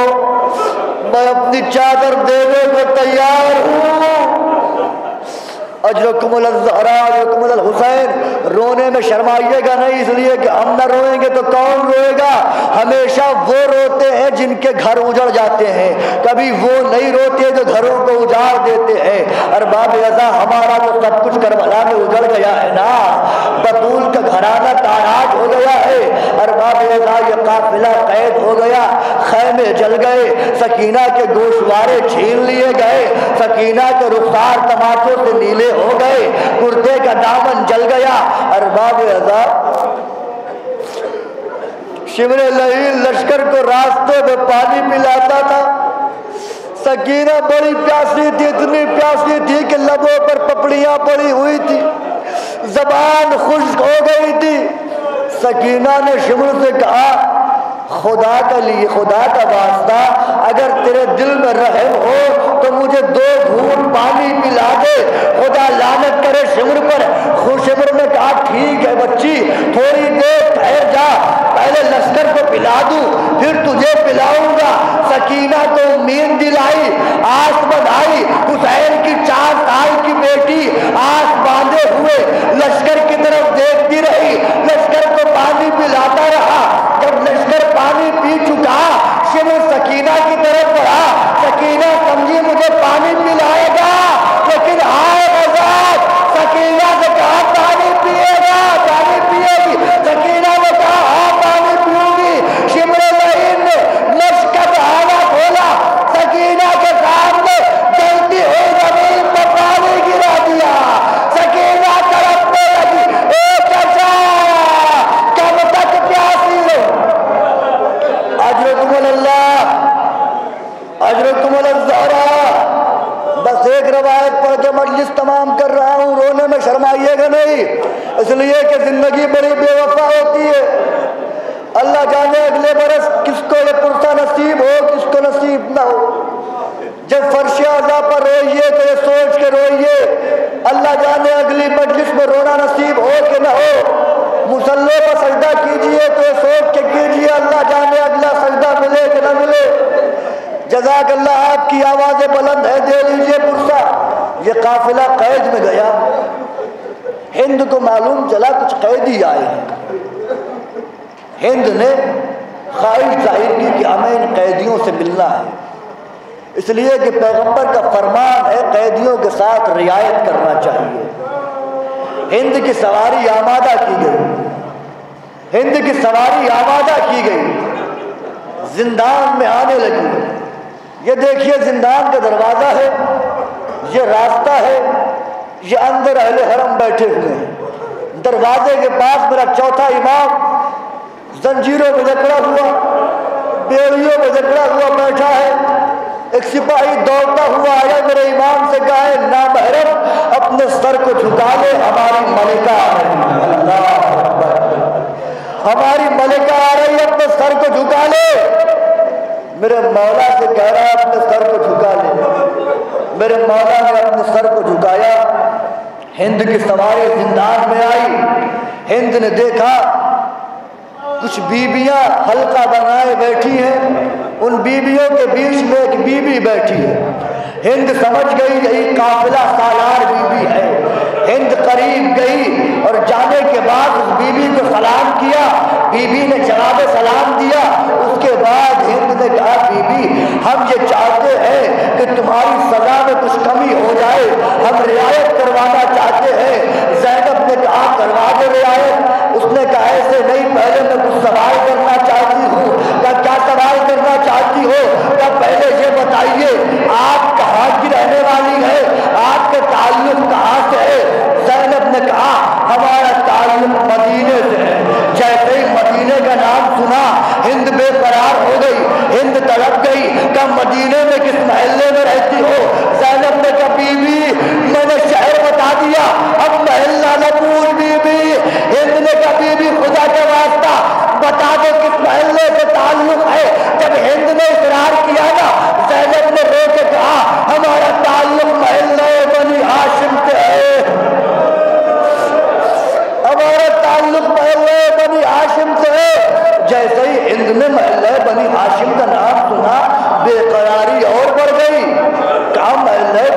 میں اپنی چادر دینے کو تیار ہوں۔ اجرکم الزہراء اجرکم الحسین، رونے میں شرمائیے گا نہیں، اس لیے کہ ہم نہ روئیں گے تو کون روئے گا؟ ہمیشہ وہ روتے ہیں جن کے گھر اجڑ جاتے ہیں، کبھی وہ نہیں روتے جو گھروں کو اجاڑ دیتے ہیں۔ ارباب رضا، ہمارا تو سب کچھ کربلا میں اجڑ گیا ہے نا، بطول کا گھرانہ تاراج ہو گیا ہے۔ ارباب رضا، یہ قافلہ قید ہو گیا، خیمے جل گئے، سکینہ کے گوشوارے چھین لیے گئے، سکینہ کے رخسار تماچوں سے نیلے ہو گئے، کرتے کا دامن جل گیا۔ ارباب رضا، شمر لعین لشکر کو راستے میں پانی پلاتا تھا، سکینہ بڑی پیاسی تھی، اتنی پیاسی تھی کہ لبوں پر پپڑیاں پڑی ہوئی تھی، زبان خشک ہو گئی تھی۔ سکینہ نے شمر سے کہا، خدا کا لیے، خدا کا واسطہ، اگر تیرے دل میں رحم ہو تو مجھے 2 گھونٹ پانی پلا دے، خدا لعنت کرے شمر پر۔ شمر نے کہا ٹھیک ہے بچی، تھوڑی دیر ٹھہر جا، پہلے لشکر کو پلا دوں پھر تجھے پلاؤں گا۔ سکینہ کو امید دلائی، آس بندھائی، حسین کی 4 سال کی بیٹی آس باندھے ہوئے لشکر کی طرف دیکھتی رہی، لشکر کو پانی پلاتا رہا۔ جب لشکر پانی پی چکا، شمر سکینہ کی طرف بڑھا، سکینہ سمجھی مجھے پانی پلائے گا، لیکن ہائے غضب، سکینہ نے کہا پانی پیے گا، پانی پیے گی، سکینہ نے کہا ہاں پانی پیوں گی۔ شمر لعین نے مشکت آنا کھولا، سکینہ کے سامنے جلتی ہوئی زمین پر پانی گرا دیا۔ سکینہ تڑپنے لگی، اے چچا کب تک پیاسی ہو؟ اجرکم اللہ اجرکم الزہراء۔ بس ایک روایت پڑھ کے مجلس تمام کر رہا ہوں، رونے میں شرمائیے گا نہیں، اس لیے کہ زندگی بڑی بے وفا ہوتی ہے۔ اللہ جانے اگلے برس کس کو یہ پرسہ نصیب ہو، کس کو نصیب نہ ہو۔ جب فرش عزا پر روئیے تو یہ سوچ کے روئیے، اللہ جانے اگلی مجلس میں رونا نصیب ہو کہ نہ ہو۔ مصلی پر سجدہ کیجئے تو یہ سوچ کے کیجئے، اللہ جانے اگلا سجدہ ملے کہ نہ ملے۔ جزاک اللہ، آپ کی آوازیں بلند ہے، دے لیجئے پرسہ۔ یہ قافلہ قید میں گیا، ہند کو معلوم چلا کچھ قیدی آئے ہیں۔ ہند نے خواہش ظاہر کی کہ ہمیں ان قیدیوں سے ملنا ہے، اس لیے کہ پیغمبر کا فرمان ہے قیدیوں کے ساتھ رعایت کرنا چاہیے۔ ہند کی سواری آمادہ کی گئی، ہند کی سواری آمادہ کی گئی، زندان میں آنے لگی۔ یہ دیکھیے زندان کا دروازہ ہے، یہ راستہ ہے، یہ اندر اہل حرم بیٹھے ہوئے ہیں۔ دروازے کے پاس میرا چوتھا امام زنجیروں میں جکڑا ہوا، بیڑیوں میں جکڑا ہوا بیٹھا ہے۔ ایک سپاہی دوڑتا ہوا آیا، میرے امام سے کہا ہے نامحرم اپنے سر کو جھکا لے، ہماری ملکہ آ رہی ہے۔ اللہ اکبر، ہماری ملکہ آ رہی ہے، اپنے سر کو جھکا لے۔ میرے مولا سے کہہ رہا ہے اپنے سر کو جھکا لے۔ میرے مولا نے اپنے سر کو جھکایا، ہند کی سواری زندان میں آئی۔ ہند نے دیکھا کچھ بیویاں حلقہ بنائے بیٹھی ہیں، ان بیویوں کے بیچ میں ایک بیوی بیٹھی ہے۔ ہند سمجھ گئی یہی قافلہ سالار بیوی ہے۔ ہند قریب گئی اور جانے کے بعد اس بیوی کو سلام کیا، بیوی نے جواب سلام دیا۔ اس کے بعد ہند نے کہا بیوی ہم یہ چاہتے ہیں کہ تمہاری سزا میں کچھ کمی ہو جائے، ہم رعایت کروانا چاہتے ہیں۔ زینب نے کہا کروا دے رعایت۔ اس نے کہا ایسے نہیں، پہلے میں کچھ سوال کرنا چاہتی ہوں۔ کیا سوال کرنا چاہتی ہو؟ کیا پہلے یہ بتائیے آپ کہاں کی رہنے والی ہے، آپ کے تعلق کہاں سے ہے؟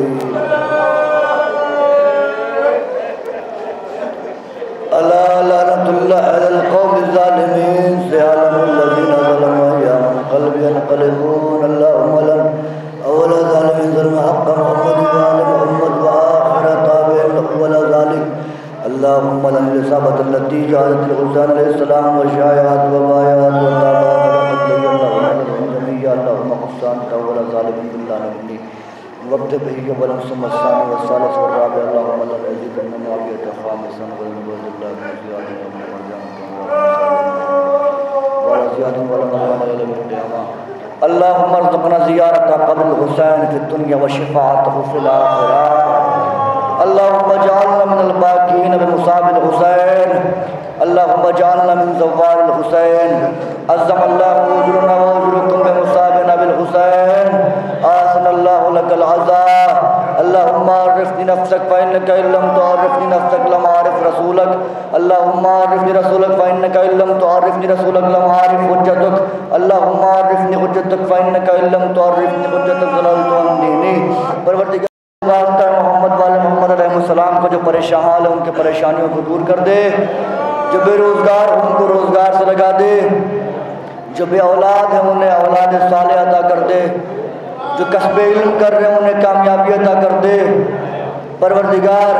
الجحيم ألا لعنة الله على القوم الظالمين سيعلم الذين ظلموا أيام القلب ينقلبون اللهم لن أول ظالم ظلم حق محمد وآل محمد وآخر تابع له ولا ذلك اللهم لن الإصابة التي جاءت لحسين عليه السلام والشايعات والبايعات والتابعات اللهم لهم جميعا اللهم حسان أول ظالم بالله مني وقت به قبل ثم الثاني والثالث والرابع اللهم لن يزيد من معاوية خامسا ولنبوذ الله من زيادة ولا زيادة ولا نوان إلى القيامة اللهم ارزقنا زيارة قبر الحسين في الدنيا وشفاعته في الآخرة اللهم اجعلنا من الباقين بمصاب الحسين اللهم اجعلنا من زوار الحسين عظم الله أجرنا وأجركم بمصابنا بالحسين آسن الله لك العزاء اللهم عرفني نفسك فإنك إن لم تعرفني نفسك لم أعرف رسولك اللهم عرفني رسولك فإنك إن لم تعرفني رسولك لم أعرف حجتك اللهم عرفني حجتك فإنك إن لم تعرفني حجتك ضللت عن ديني پروردگار محمد والے محمد علیہ السلام کو جو پریشان حال ہے ان کے پریشانیوں کو دور کر دے جو بے روزگار ان کو روزگار سے لگا دے جو بے اولاد ہیں انہیں اولاد صالح عطا کر دے جو کسب علم کر رہے ہیں انہیں کامیابی عطا کر دے پروردگار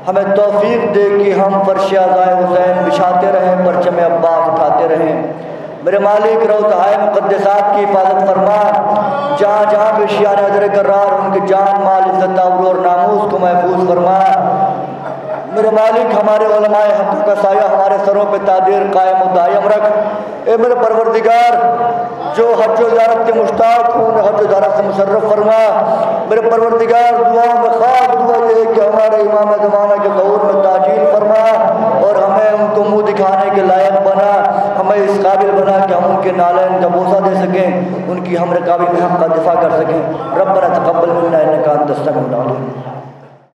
ہمیں توفیق دے کہ ہم فرش عزائے حسین بچھاتے رہیں پرچم عباس اٹھاتے رہیں میرے مالک روضہ مقدسات کی حفاظت فرما جہاں جہاں بھی شیعہ حضر کرار ان کے جان مال عزت آبرو اور ناموس کو محفوظ فرما میرے مالک ہمارے علماء حق کا سایہ ہمارے سروں پہ تادیر قائم و دائم رکھ اے میرے پروردگار جو حج و زیارت کے مشتاق ہوں انہیں حج و زیارت سے مشرف فرما میرے پروردگار دعاؤں میں خاص دعا یہ ہے کہ ہمارے امام زمانہ کے ظہور میں تاجیل فرما اور ہمیں ان کو منہ دکھانے کے لائق بنا ہمیں اس قابل بنا کہ ہم ان کے نالین کا بوسہ دے سکیں ان کی ہم رکابی میں حق کا دفاع کر سکیں ربنا تقبل منا انک انت السمیع العلیم